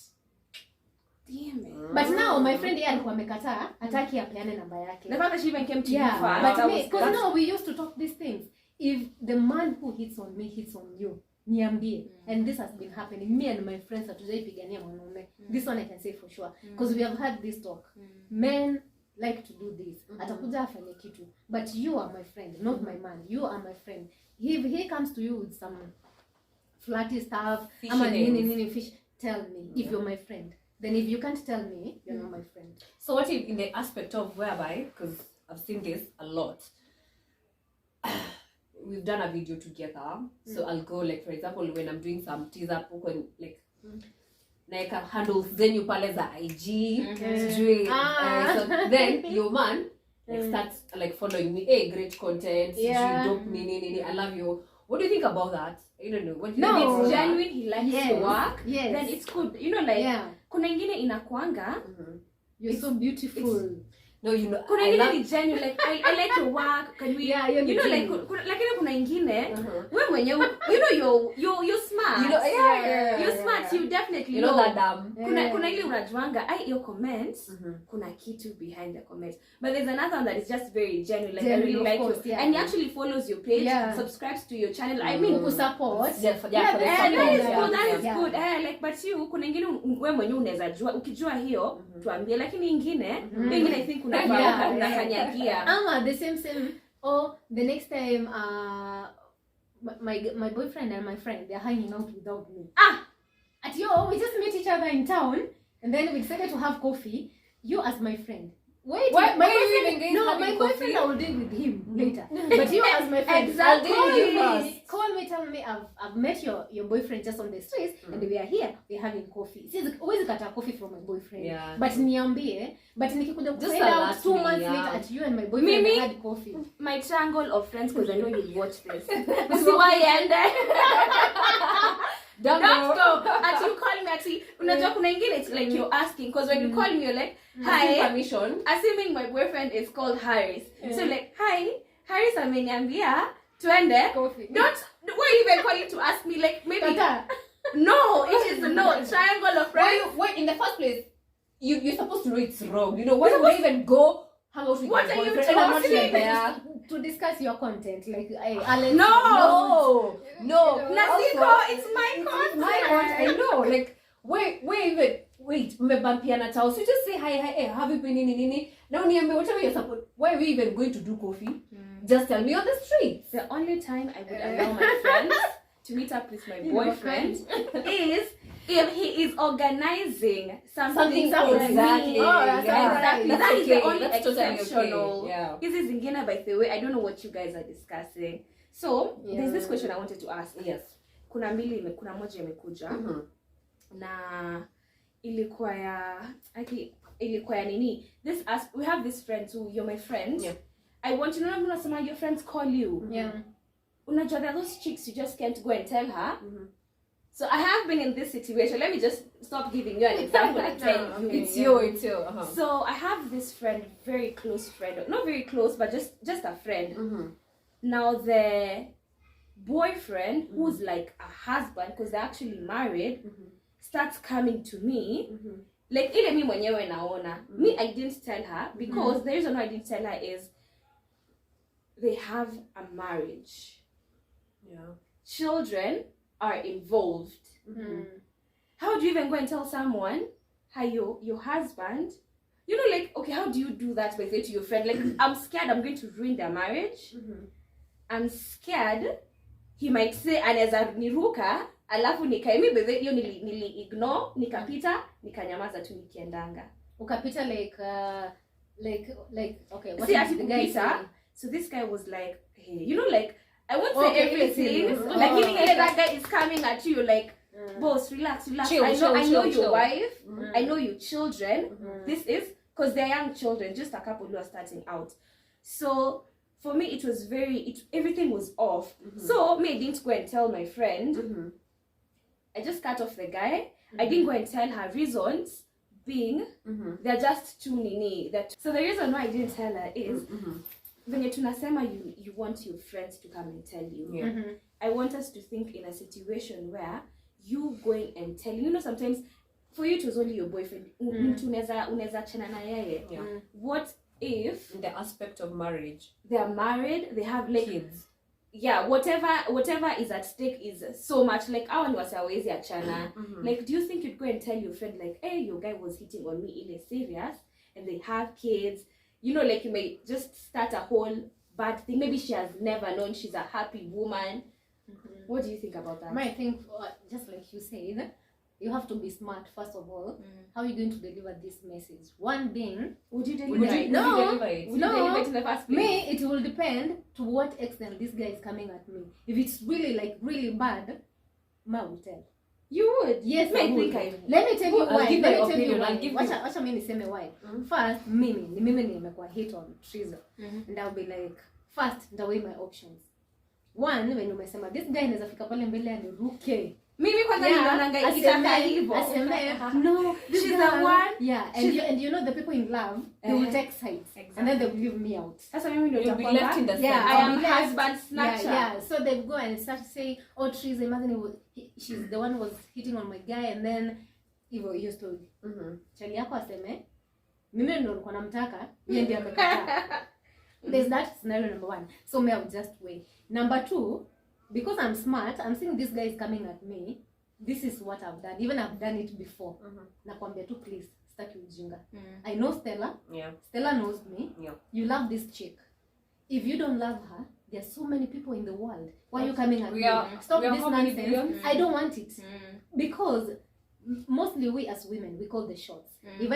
Damn it. But now my friend yeye alikuwa amekataa hataki apeane namba yake. The fact that she even came to you Yeah, first. but me, because now we used to talk these things. If the man who hits on me hits on you, niambie. And this has been happening. Me and my friends hatujaipigania mwanaume. This one I can say for sure. Because we have had this talk. Men like to do this. Atakuja afanye kitu. But you are my friend, not my man. You are my friend. If he comes to you with some flirty stuff, ama nini fish, tell me if you're my friend. Then if you can't tell me, you're not my friend. So what if in the aspect of whereby, because I've seen this a lot, we've done a video together, so I'll go, like, for example, when I'm doing some teaser poke on, like handles zenyu pale za IG, so then your man like starts like following me, hey, great content, dope, nini, I love you. What do you think about that? I don't know. What do you think If about it's that? genuine, he likes to work, Yes. then it's good. You know, like, kuna ingine inakuanga, You're so beautiful. No, you know, kuna I ingine love... ni genuine, like, I like to work, can we, you know, like, lakini kuna ingine, we mwenyewe, you know, you're smart. You know, You're smart, you definitely you know that kuna ile unajuanga, your comments, kuna kitu behind the comments. But there's another one that is just very genuine, like, I really like you. And he actually follows your page, subscribes to your channel. I mean, who support. that is good. Like, but you, kuna ingine we mwenyewe unaweza jua, ukijua hiyo, tuambie, lakini ingine, ingine I think unakanyagia. The same. Oh, the next time, my boyfriend and my friend, they're hanging out without me. We just met each other in town, and then we decided to have coffee. You as my friend. Wait, my boyfriend I will deal with him later. But you as my friend, Exactly. Call me, tell me I've met your boyfriend just on the streets, and we are here, we're having coffee. See, always got a coffee from my boyfriend. Yeah. But niambie, but nikikuja Just find out alert 2 me, months later at you and my boyfriend had coffee. My triangle of friends, because I know you'll watch this. See why you end Don't stop. At you call me, ati unajua kuna ingine, it's like you're asking, because when you call me, you're like, hi, permission. Assuming my boyfriend is called Harris. So like, hi, Harris ameniambia tuende. Coffee. Why are you even calling to ask me? Like, maybe no, it is no triangle of friends. Wait, in the first place, you're supposed to know it's wrong. You know, why would I even go hang out with What my are you boyfriend and I'm not talking even there? To discuss your content, like No. Nasiko, it's my content. My content. I know. Like, wait, mmebampiana tao. So just say hi, hey, have you been nini? Now niambe whatever you're supposed. Why are we even going to do coffee? Just tell me on the street. The only time I would allow my friends to meet up with my boyfriend is if he is organizing something exactly. me. Exactly. That is the only That's totally exceptional. okay. Yeah. This is zingine, by the way. I don't know what you guys are discussing. So there's this question I wanted to ask. Yes. Kuna moja imekuja na ilikuwa ya nini. We have this friend who you're my friend. Yeah. I want to know some of your friends call you. Yeah. Unajua, there are those chicks you just can't go and tell her. So I have been in this situation. Let me just stop giving you an example and tell you. It's you. So I have this friend, very close friend. Not very close, but just a friend. Now the boyfriend, who's like a husband, because they're actually married, starts coming to me. Like, ile mi mwenyewe naona. Me, I didn't tell her, because the reason why I didn't tell her is they have a marriage. Yeah. Children are involved. How do you even go and tell someone, hi, your husband? You know, like, okay, how do you do that by saying to your friend, like, I'm scared I'm going to ruin their marriage. I'm scared he might say, anaweza niruka, alafu nikaimi bebe hiyo nili ignore, nikapita, nikanyamaza tu nikiendanga. Ukapita like okay, what see, is the guy saying? So this guy was like, hey, you know, like, I won't say everything. Like, Okay. that guy is coming at you, like, boss, relax. Chill, I know your chill. wife. I know your children. This is because they're young children, just a couple who are starting out. So for me, it was everything was off. So me, I didn't go and tell my friend. I just cut off the guy. I didn't go and tell her reasons being they're just too nini. So the reason why I didn't tell her is when you want your friends to come and tell you. I want us to think in a situation where you going and telling, you know, sometimes for you it was only your boyfriend, mtu unaweza achana na yeye. Yeah. What if In the aspect of marriage, they are married, they have like kids, yeah, whatever is at stake is so much, like hawa ni wasawezi achana. Like, do you think you'd go and tell your friend like, hey, your guy was hitting on me in a serious, and they have kids, you know, like you may just start a whole bad thing. Maybe she has never known she's a happy woman. What do you think about that? I think just like you said, you have to be smart first of all. How are you going to deliver this message? One being, Would you deliver would it? you No. deliver it? Would you deliver it in the first place? me, it will depend to what extent this guy is coming at me. If it's really like really bad, I will tell. You would? Yes, I I think would. I Let me tell you I'll why. give Let my me tell you opinion. why. I'll give you- Wacha mimi niseme why. First, mimi nimekuwa hit on treason. And I'll be like, first, nitawei my options. One, when umesema this guy anaweza fika pale mbele aniruke. Mimi kwanza ninaonanga itaka hivyo. Aseme, no, this She's girl- the one. Yeah, and you know the people in love, they will take sides. And then they will leave me out. Sasa mimi ndio You'll be nitakwambia, left in the Yeah, center. I I'll am be left. husband snatcher. Yeah. So they go and start to say, oh, Trees, imagine she's the one who was hitting on my guy, and then hivyo hiyo story. Chali yako aseme, mimi ndo nilikuwa namtaka, yeye ndiye amekataa. There's that scenario number one. So me, I would just wait. Number two, because I'm smart, I'm seeing this guy is coming at me. This is what I've done. Even I've done it before. Nakwambia tu, please, staki ujinga. I know Stella. Yeah. Stella knows me. Yeah. You love this chick. If you don't love her, there are so many people in the world. Why are you coming at me? Stop we are this how many nonsense. billions? I don't want it. Because mostly we as women, we call the shots. If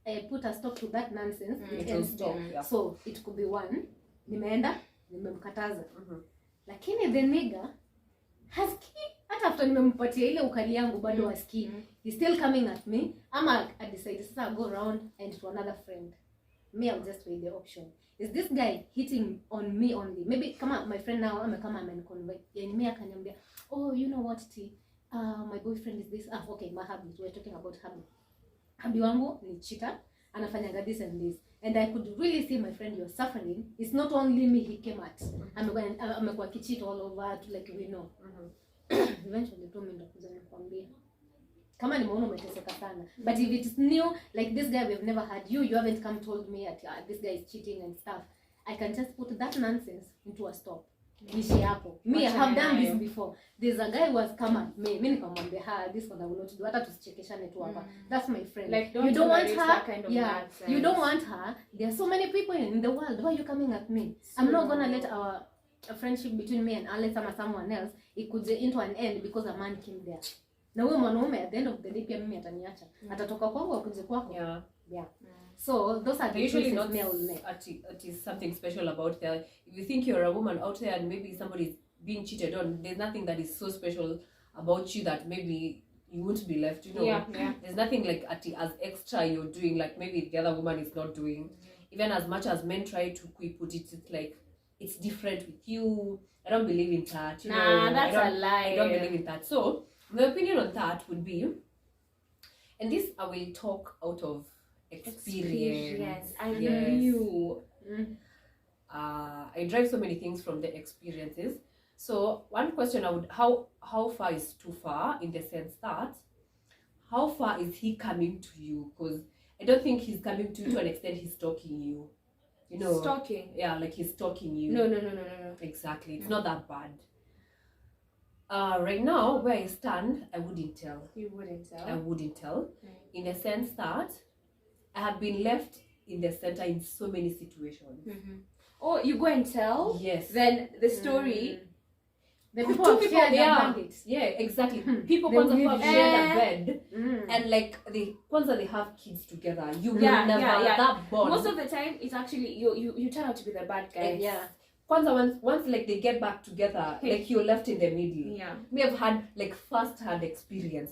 I put a stop to that nonsense, it will can stop. Yeah. So it could be one, nimeenda, nimemkataza. Lakini the nigga haski, hata after nimempatia ile ukali yangu bado haski. He's still coming at me. Ama I decide sasa go around and to another friend. Me, I'll just weigh the option. Is this guy hitting on me only? Maybe kama my friend now amekama ameniconvert. Yani mimi akaniambia, oh, you know what, T? My boyfriend is this. Okay, my hubby. We're talking about hubby. Hubby wangu ni cheater. Anafanya this and this. And I could really see my friend, you're suffering. It's not only me he came at. Amekuwa kicheat all over, like we know. Eventually tu mimi ndakuja nikwambia. Kama nimeona umeteseka sana. But if it's new, like this guy we've never had, you haven't come told me that this guy is cheating and stuff, I can just put that nonsense into a stop. Nishi hapo. Me, I have done this before. There's a guy who has come at me. Mimi nikamwambia, this one I will not do. Hata tusichekeshane tu hapa. That's my friend. Like, you don't want her. that kind of nonsense. You don't want her. There are so many people in the world. Why are you coming at me? I'm not gonna let a friendship between me and Alex or someone else it could into an end because a man came there. Na huyo mwanaume at the end of the day pia mimi ataniacha. Atatoka kwangu akuje kwako. Yeah. So those are the Usually choices not me I will make. it is something special about there. If you think you're a woman out there and maybe somebody's being cheated on, there's nothing that is so special about you that maybe you won't be left, you know. Yeah. There's nothing like as extra you're doing like maybe the other woman is not doing. Even as much as men try to put it, it's like it's different with you. I don't believe in that. You know, That's a lie. I don't believe in that. So my opinion on that would be, and this I will talk out of experience. I knew. I drive so many things from the experiences. So one question I would, how far is too far, in the sense that how far is he coming to you? Because I don't think he's coming to you to an extent he's stalking you. You know, Stalking. yeah, like he's stalking you. No. Exactly, it's not that bad. Right now, where I stand, I wouldn't tell. You wouldn't tell. I wouldn't tell, in the sense that I have been left in the center in so many situations. Oh, you go and tell? Yes. Then the story. The people have shared their blankets. Yeah, exactly. People They kwanza will who have live shared a bed, Mm. and like they have kids together. You will Yeah, never yeah. that bond. Most of the time, it's actually you turn out to be the bad guy. Yeah. Kwanza once like they get back together, like you're left in the middle. Yeah. We have had like first-hand experience.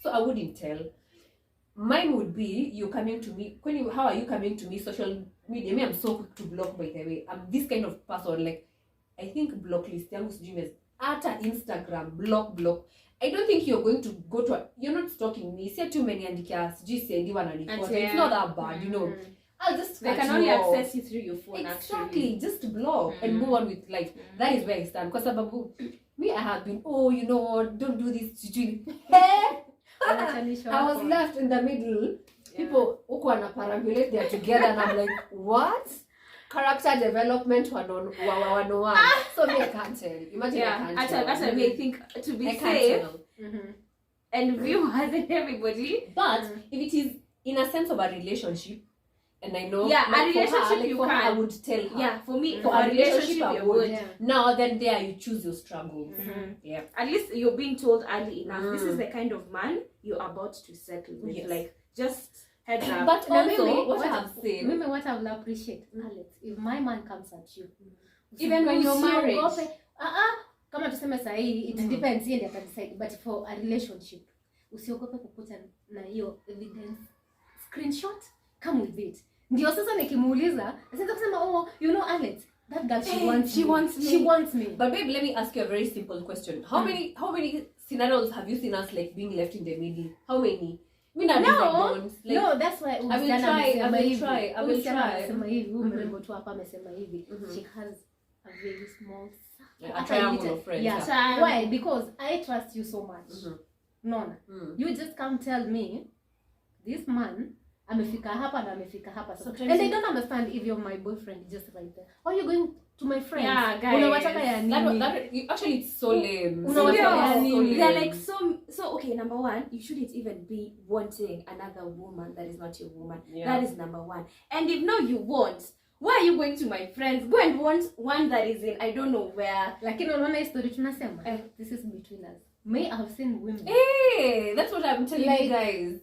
So I wouldn't tell. Mine would be you coming to me. How are you coming to me? Social media. Me, I'm so quick to block, by the way. I'm this kind of person. Like, I think block list yangu sijui is at Instagram block. I don't think you're going to go to you're not stalking me. See too many andikia sijui siendi wananifuata. It's not that bad, you know. I'll just They cut can you only off. access you through your phone. Exactly, Actually. just block and move on with life. That is where I stand. Because sababu me, I have been, oh, you know what, don't do this. Hey, Wanachanishwa I was hapo. left in the middle. People who wana parambulate, they're together, and I'm like, what? Character development 101. So me, I can't tell. Imagine I can't tell. That's what I may think to be I can't safe tell. and viewers and everybody. But if it is in a sense of a relationship, and I know, Yeah, like, a for her, relationship like, you for her, I can. would tell her. Yeah, for me, For for a a relationship, relationship, I you would. would. Yeah. Now, then there you choose your struggles. Yeah. At least you're being told early enough. This is the kind of man you're about to settle with. Yes. Like, just heads up. But Na also, mimi, what I have seen, mimi what I will appreciate, Alex, if my man comes at you, Even when you're married. usiogope. Kama tuseme sahi, it depends, yeye ndiye atadecide, but for a relationship, usiogope kukuta na hiyo evidence screenshot, come with it. Ndio sasa nikimuuliza, nasema kusema, oh, you know Alex, that girl she wants she me. wants me. She wants me. but babe, let me ask you a very simple question. How many scenarios have you seen us like being left in the middle? How many? I mean, No, that's why I will try. Huyu msichana amesema hivi, huyu mrembo tu hapa amesema hivi. She has a very small a triangle of friends. Yeah. Why? Because I trust you so much. Nona. You just come tell me this man amefika hapa na amefika hapa. Sometimes And I don't understand if you're my boyfriend just right there. Or you're going to my friends. Yeah, guys. Unawataka ya nini? Actually, it's so lame. They're like so okay, number one, you shouldn't even be wanting another woman that is not your woman. Yeah. That is number one. And if no you want, why are you going to my friends? Go and want one that is in I don't know where. Lakini unaona hii story tunasema. This is between us. May I have seen women. Hey, that's what I'm telling you guys.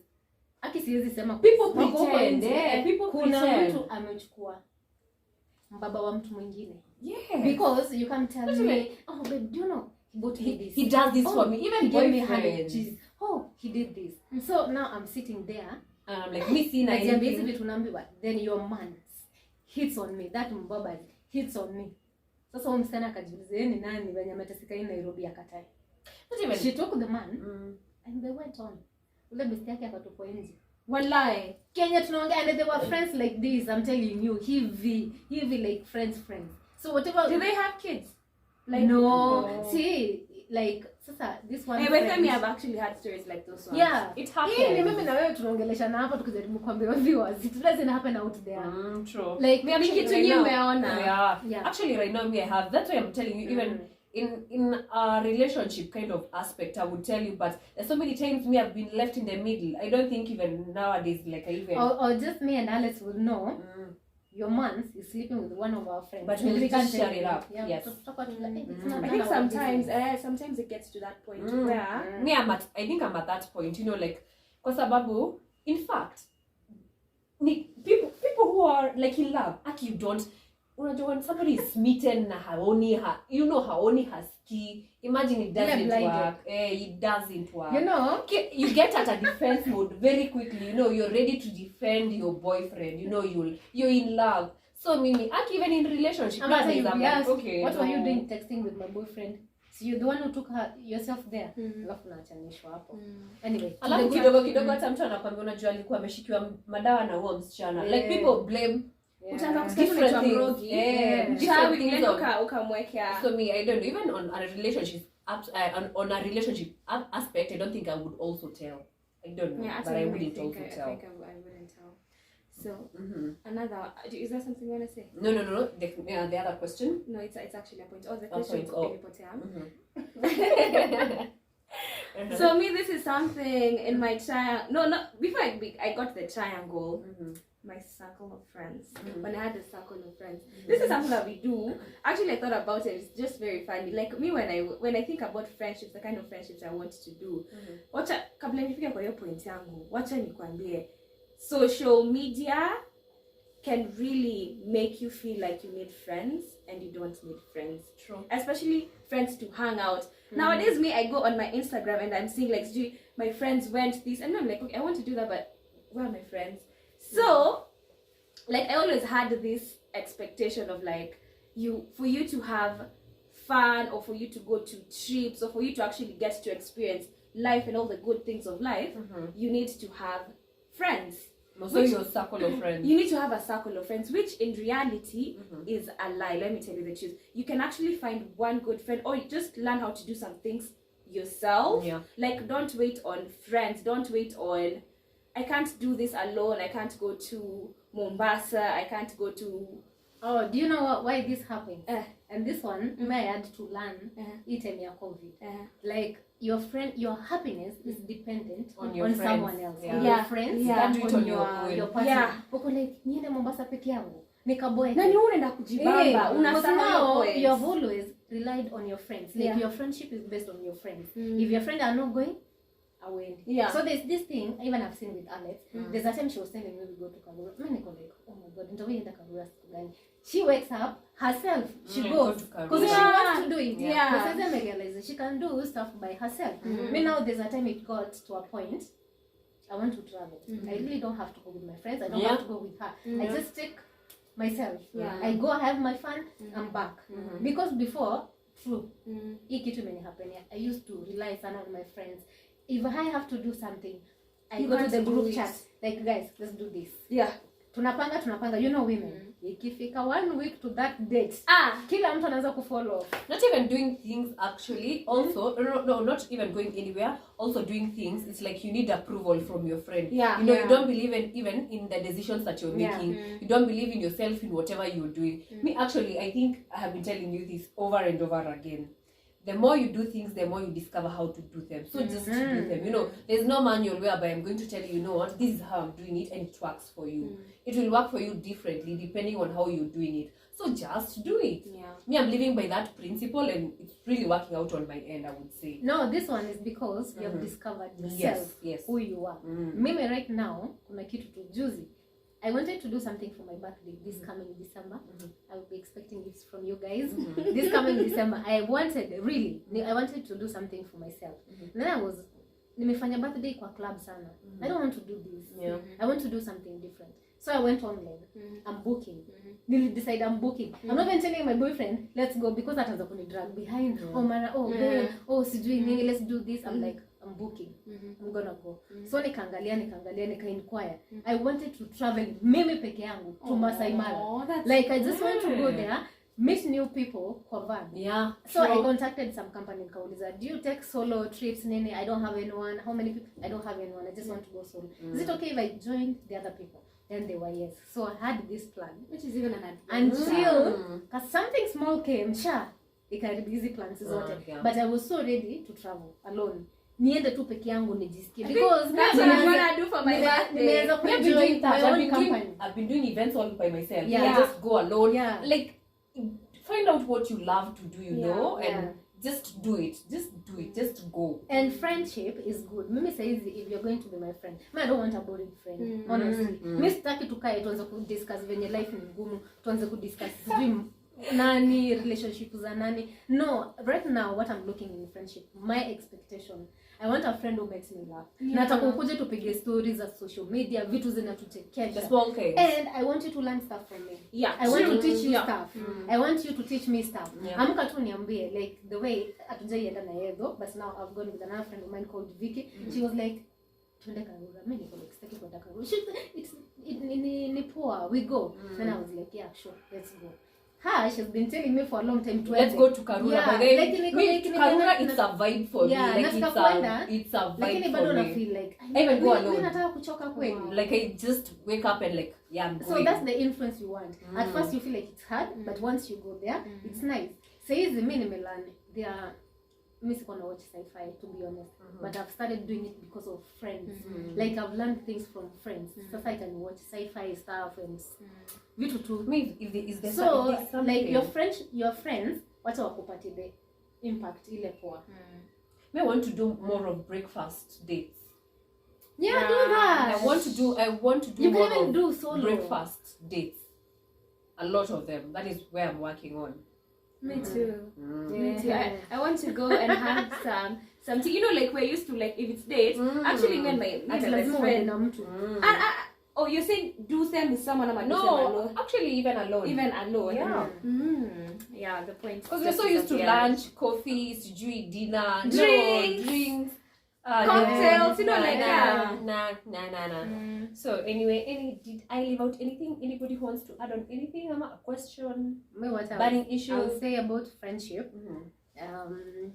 Aki siwezi sema People wako huko pretend. nje. Yeah, people Kuna pretend. mtu amechukua mbaba wa mtu mwingine. Yeah. Because you can tell What do you me, oh babe, do you know he bought me this? He does this Oh, for me. Even he gave me boyfriends. 100 G's. Oh, he did this. So now I'm sitting there. And I'm like, me seeing Najiambia hizi vitu naambiwa. Then your man hits on me. That mbaba hits on me. Sasa huyo msichana akajiuliza yeye ni nani wenye ameteseka hii Nairobi akatai. Not even. She took the man and they went on. Ule besti yake akatupwa nje. Wallahi. Kenya tunaongea and they were friends like this. I'm telling you, hivi like friends. So whatever. Do they have kids? Like No. See, like sasa this one. Hey, with me, I've actually had stories like those ones. Yeah, It hii ni happens. mimi na wewe tunaongeleshana hapa tukijaribu kuambia viewers. It doesn't happen out there. True. Like Me Actually, kitu right nyinyi now- umeona. Yeah. Actually, right now, me, I have. That's why I'm telling you, even in a relationship kind of aspect, I would tell you, but there's so many times me I've been left in the middle. I don't think even nowadays, like I even. Or just me and Alex will know your man is sleeping with one of our friends. But we'll we just can't share tell it you. up. Yeah. Yes. Tutakuwa tuna- it's not I none think of our sometimes business. sometimes it gets to that point where Me, I think I'm at that point, you know, like, kwa sababu, in fact, people who are like in love, you don't, when somebody is smitten na haoni haski, imagine it doesn't Blinded. work. It doesn't work. You know? Okay, you get at a defense mode very quickly. You know, you're ready to defend your boyfriend. You know, you're in love. So mimi, even in relationship, I'm gonna tell nowadays, you, I'm yes, like, okay, what were you no. doing texting with my boyfriend? So you're the one who took yourself there. Alafu naachanishwa hapo. Anyway, to Alafu the kidogo hata mtu anakwambia unajua alikuwa ameshikiwa madawa na huo msichana. Like people blame utaanza kusikia different unaitwa things. mrogi. Different Chawi things ulienda on- ukamwekea. So me, I don't know. Even on a relationship, on a relationship aspect, I don't think I would also tell. I don't know, but I wouldn't also tell. I wouldn't tell. So another, is there something you want to say? No. The other question. No, it's actually a point. Oh, the Oh, question point. So me, this is something in my before I got the triangle, my circle of friends. When I had a circle of friends, this is something that we do. Actually, I thought about it. It's just very funny. Like me, when I think about friendships, the kind of friendships I want to do. Wacha kabla nifike kwa hiyo point yangu, wacha nikwambie, social media can really make you feel like you need friends and you don't need friends. True. Especially friends to hang out. Nowadays, me, I go on my Instagram and I'm seeing like, my friends went this, and I'm like, okay, I want to do that, but where are my friends? So, like, I always had this expectation of like, for you to have fun, or for you to go to trips, or for you to actually get to experience life and all the good things of life, you need to have friends. So your circle of friends. You need to have a circle of friends, which in reality is a lie. Let me tell you the truth. You can actually find one good friend, or you just learn how to do some things yourself. Yeah. Like, don't wait on friends. Don't wait on, I can't do this alone. I can't go to Mombasa. I can't go to... Oh, do you know why this happens? And this one, Mm. I had to learn it in your COVID. Like, your happiness is dependent On on your friends. someone else. Yeah. On Yeah. your friends, Yeah. Can't do it on your your own. partner. Yeah. Uko like, niende Mombasa peke yangu. Nikaboeka. Nani unaenda kujibamba? Because Unasahau now points. you have always relied on your friends. Like, Yeah. your friendship is based on your friends. Mm. If your friends are not going, I win. Yeah. So there's this thing, even I've seen with Alex. Mm. There's a time she was telling me we go to Karura. Mimi niko like, oh my god, nitaenda Karura siku gani? She wakes up herself. She Go goes to Karura. because she Yeah. wants to do it. Yeah. But sasa I realize she can do stuff by herself. Mhm. Me now there's a time it got to a point. I want to travel. Mhm. I really don't have to go with my friends. I don't Yeah. have to go with her. I Yeah. just take myself. Yeah. I go, I have my fun. I'm back. Mhm. Because before, true, Mm. hii kitu imenihapenia. I used to rely sana on my friends. If I have to do something, I You go to can't the do group it. chat. Like, guys, let's do this. Yeah. Tunapanga. You know women. Ikifika 1 week to that date. Kila mtu anaanza kufollow. Not even doing things actually. Also, no, not even going anywhere. Also doing things. It's like you need approval from your friend. Yeah. You know, Yeah. you don't believe even in the decisions that you're Yeah. making. Mm. You don't believe in yourself in whatever you're doing. Mm. Me, actually, I think I have been telling you this over and over again. The more you do things, the more you discover how to do them. So just do them. You know, there's no manual whereby I'm going to tell you, you know what, this is how I'm doing it and it works for you. Mm. It will work for you differently depending on how you're doing it. So just do it. Yeah. Me, I'm living by that principle and it's really working out on my end, I would say. No, this one is because you have Mhm. discovered Yes, yourself, yes. who you are. Mm. Mimi right now, kuna kitu tu juzi. I wanted to do something for my birthday this coming December. Mhm. I will be expecting gifts from you guys. Mhm. This coming December, I wanted to do something for myself. Mhm. Then nimefanya birthday kwa club sana. Mhm. I don't want to do this. Yeah. I want to do something different. So I went online. Mhm. I'm booking. Mhm. Nili decide I'm booking. Mhm. I'm not even telling my boyfriend, let's go, because ataanza kuni drag behind. Yeah. Oh mara, oh Yeah. babe, oh sijui nini, let's do this. I'm Mhm. like, I'm booking. Mhm. I'm gonna go. Mhm. So nikaangalia nika-inquire. Mhm. I wanted to travel mimi peke yangu to Masai Mara. Oh, that's Like, I just want to go good. there, meet new people kwa van. Yeah. So I True. contacted some company, nikauliza, do you take solo trips nini? I don't have anyone. How many people? I don't have anyone. I just want to go solo. Is it okay if I join the other people? Then they were yes. So I had this plan which is even an adventure. until Mm. because something small came. Ikaribu hizi plans zote. Yeah. But I was so ready to travel alone. Niende tu peke yangu nijisikie I think because that's what I'm gonna do for my birthday. nimeanza Me, I've been kuenjoy doing that. my I've own been company. I've been doing events all by myself. Yeah. I just go alone. Yeah. Like, find out what you love to do, you Yeah, know, yeah. and just do it. Just do it. Just go. And friendship is good. Mimi says if you're going to be my friend, I don't want a boring friend. Mm. Honestly. Mm. Mimi sitaki tukae tuanze kudiscuss venye life ni ngumu, tuanze kudiscuss sijui nani relationship za nani. No, right now what I'm looking in friendship, my expectation, I want a friend who makes me laugh. Yeah. Nataka ukuje tupige stories za social media, vitu The zinatuchekesha. small things. And I want you to learn stuff from me. Yeah. I want to true. teach you Yeah. stuff. Mm. I want you to teach me stuff. Yeah. Amka tu niambie, like the way hatujaienda na yeye though, but now I've gone with another friend of mine called Vicky. She was like, twende Karura. Mimi niko like sitaki kwenda Karura. Ni poa, we go. Then I was like, yeah, sure, let's go. She's been telling me for a long time to Let's go to Karura. Yeah, By the way, like, me, Karura, it's a vibe for Yeah, me. Like, nataka kuenda, it's a vibe lakini bado for na me. feel like I even go alone. Mimi nataka kuchoka kweli. Wow. Like, I just wake up and like, yeah, I'm So going. that's the influence you want. At Mm. first you feel like it's hard, but once you go there, it's nice. Saizi mimi nimelearn mimi siko na watch sci-fi to be honest, but I've started doing it because of friends. Like I've learned things from friends. Sasa I can watch sci-fi stuff and vitu tu. Maybe if there is there So if there's something. like your friends wacha wakupatie the impact ile poa. May I want to do more of breakfast dates. Yeah, do that. I want to do You more can even of do solo. breakfast dates. A lot of them. That is where I'm working on. Me too. Me too. Yeah. I want to go and have something. You know, like we're used to, like if it's dates. Actually, me and my Ati best lazima uende friend. na mtu. Oh, you're saying do them with someone or do them No, alone? actually even alone. Even alone. Yeah. Yeah, the point. Because we're so used to lunch, coffee, sijui, dinner, drinks, Cocktails, you know, like that. Nah. So anyway, did I leave out anything? Anybody who wants to add on anything? A question? Me what Burning I issue? would say about friendship. Mhm.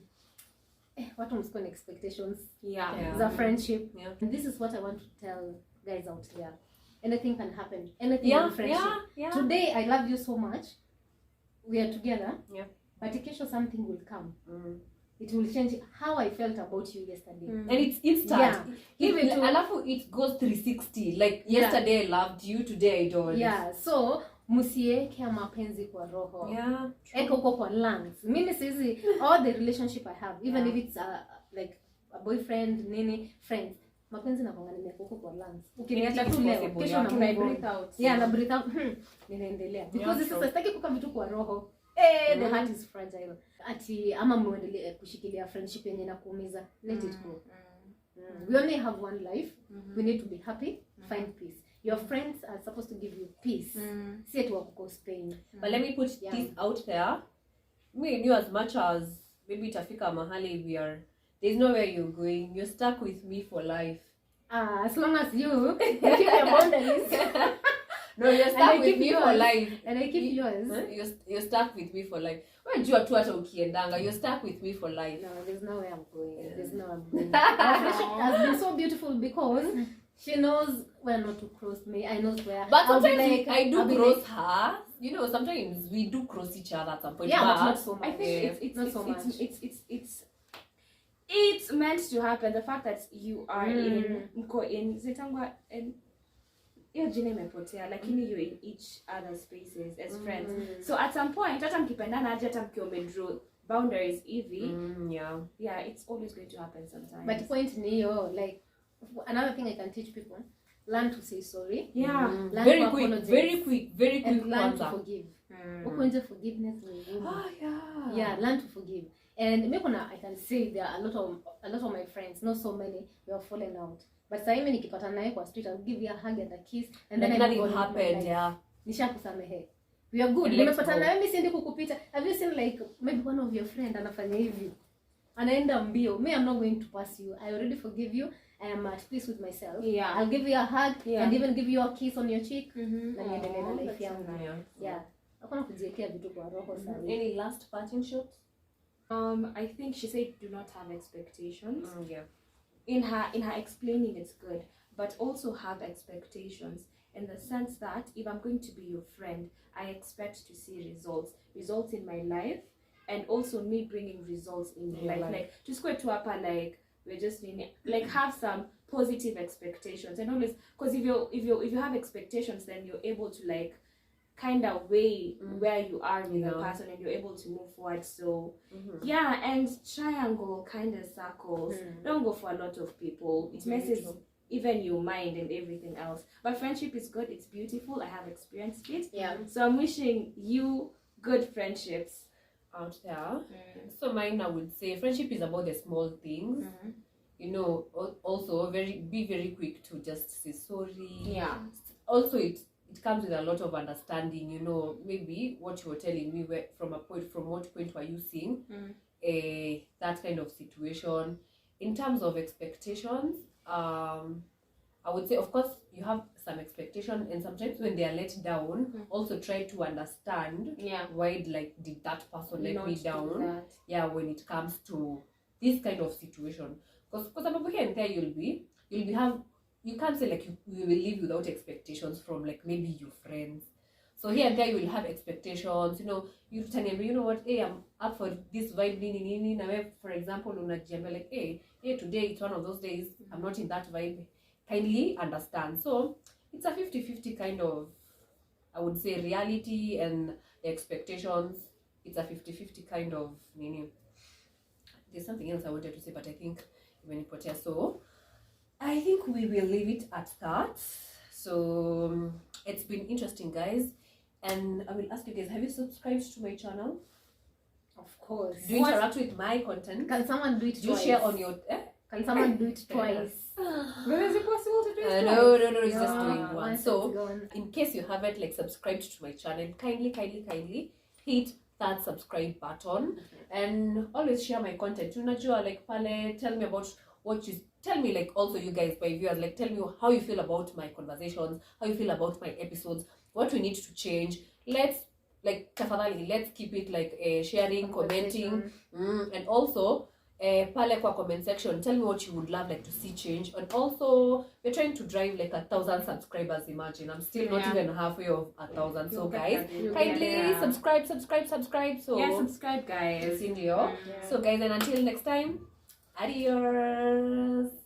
watu msikuwe na expectations Yeah. za friendship. Yeah. And this is what I want to tell guys out there. Anything can happen. Anything Yeah, in friendship. yeah. Today I love you so much. We are together. Yeah. But kesho something will come. It will change how I felt about you yesterday. And it's instant. Yeah. Even Even to- alafu it goes 360. Like yesterday I loved you, today I don't. Yeah, so musieke mapenzi kwa roho. Yeah. Eka huko kwa lungs. Mimi sisi all the relationship I have, even if it's like a boyfriend, nini, friends, mapenzi na kwanga nimeweka huko kwa lungs. Ukiniacha tu leo, possible, kesho yeah. na Can I move on. breathe out? Yeah, na breathe out. Ninaendelea. Because true. sasa sitaki kuka vitu kwa roho. The heart is fragile. Ati ama muendelee kushikilia friendship yenye inakuumiza. Let it go. We only have one life. We need to be happy, find peace. Your friends are supposed to give you peace. Si ati wakukose pain. But let me put this out there. Me and you, as much as maybe itafika mahali there's nowhere you're going. You're stuck with me for life. As long as you keep your boundaries. No, you're And stuck I with keep me for yours. life. And I keep yours. Huh? You're stuck with me for life. Unajua tu hata ukiendanga, you're stuck with me for life. No, there's no way I'm going. There's no way I'm going. Our friendship has been so beautiful because she knows where not to cross me. I know where. But I'll be sometimes like, I do I'll be cross like, her. You know, sometimes we do cross each other at some point. yeah, but but not so much. I think it's not so much. it's meant to happen. The fact that you are in zitangwa in hiyo jina imepotea, lakini you're in each other's spaces as friends. So at some point hata mkipendana aje, hata mkiwa draw boundaries hivi, yeah, it's always going to happen sometimes. But point ni hiyo, like another thing I can teach people, learn to say sorry. yeah. Learn Very to quick, apologize. very quick And learn to kwanza. forgive. Huko nje forgiveness ni ngumu. Yeah. Yeah, learn to forgive. And I can say there are a lot of my friends, not so many, we have fallen out. But sasa hivi nikipata naye kwa street, I'll give you a hug and a kiss, and then Like I nothing move on with my happened, life. yeah. Nishakusamehe. We are good. And let's Nimepata go. naye, mimi siendi kukupita. Have you seen like maybe one of your friend anafanya hivi? Anaenda mbio. Me, I'm not going to pass you. I already forgive you. I am at peace with myself. Yeah. I'll give you a hug Yeah. and even give you a kiss on your cheek. Na niendelee na life That's yangu. Yeah. Yeah. Hakuna kujiwekea vitu kwa roho sana. Any last parting shots? I think she said do not have expectations. Yeah. In her explaining, it's good, but also have expectations in the sense that if I'm going to be your friend, I expect to see results in my life, and also me bringing results in your life. Like just go to upper, like we're just like have some positive expectations, and always, because if you have expectations, then you're able to like kind of weigh where you are with the person, and you're able to move forward. So yeah, and triangle kind of circles. Don't go for a lot of people. It messes even your mind and everything else. But friendship is good. It's beautiful. I have experienced it. Yeah. So I'm wishing you good friendships out there. So mine, I would say friendship is about the small things. You know, also be very quick to just say sorry. Yeah. Also, it comes with a lot of understanding. You know, maybe what you were telling me, from what point were you seeing that kind of situation? In terms of expectations, I would say, of course, you have some expectation, and sometimes when they are let down, also try to understand why did that person let me down. Yeah, when it comes to this kind of situation, because here and there you can't say like you will live without expectations from like maybe your friends. So here and there you will have expectations, you know, you tell them, you know what, hey, I'm up for this vibe, nini. Now, for example, unajiambia like, hey, today it's one of those days, I'm not in that vibe. Kindly understand. So it's a 50-50 kind of, I would say, reality and the expectations. It's a 50-50 kind of meaning. There's something else I wanted to say, but I think when it put here, so I think we will leave it at that. So it's been interesting, guys, and I will ask you guys, have you subscribed to my channel? Of course. Do you interact with my content? Can someone do it Do you twice? share on your Can someone do it twice? When is it possible to do it? no, it's just doing one. Once So it's gone. in case you haven't like subscribed to my channel, kindly hit that subscribe button and always share my content. Unajua like pale, tell me about what you tell me, like also you guys, my viewers, like tell me how you feel about my conversations, how you feel about my episodes, what we need to change. Let's like tafadhali, let's keep it like sharing, commenting, and also pale kwa comment section, tell me what you would love like to see change. And also we're trying to drive like 1,000 subscribers. Imagine I'm still not even halfway of 1,000. So guys, kindly subscribe. So subscribe guys. so guys, and until next time, adios.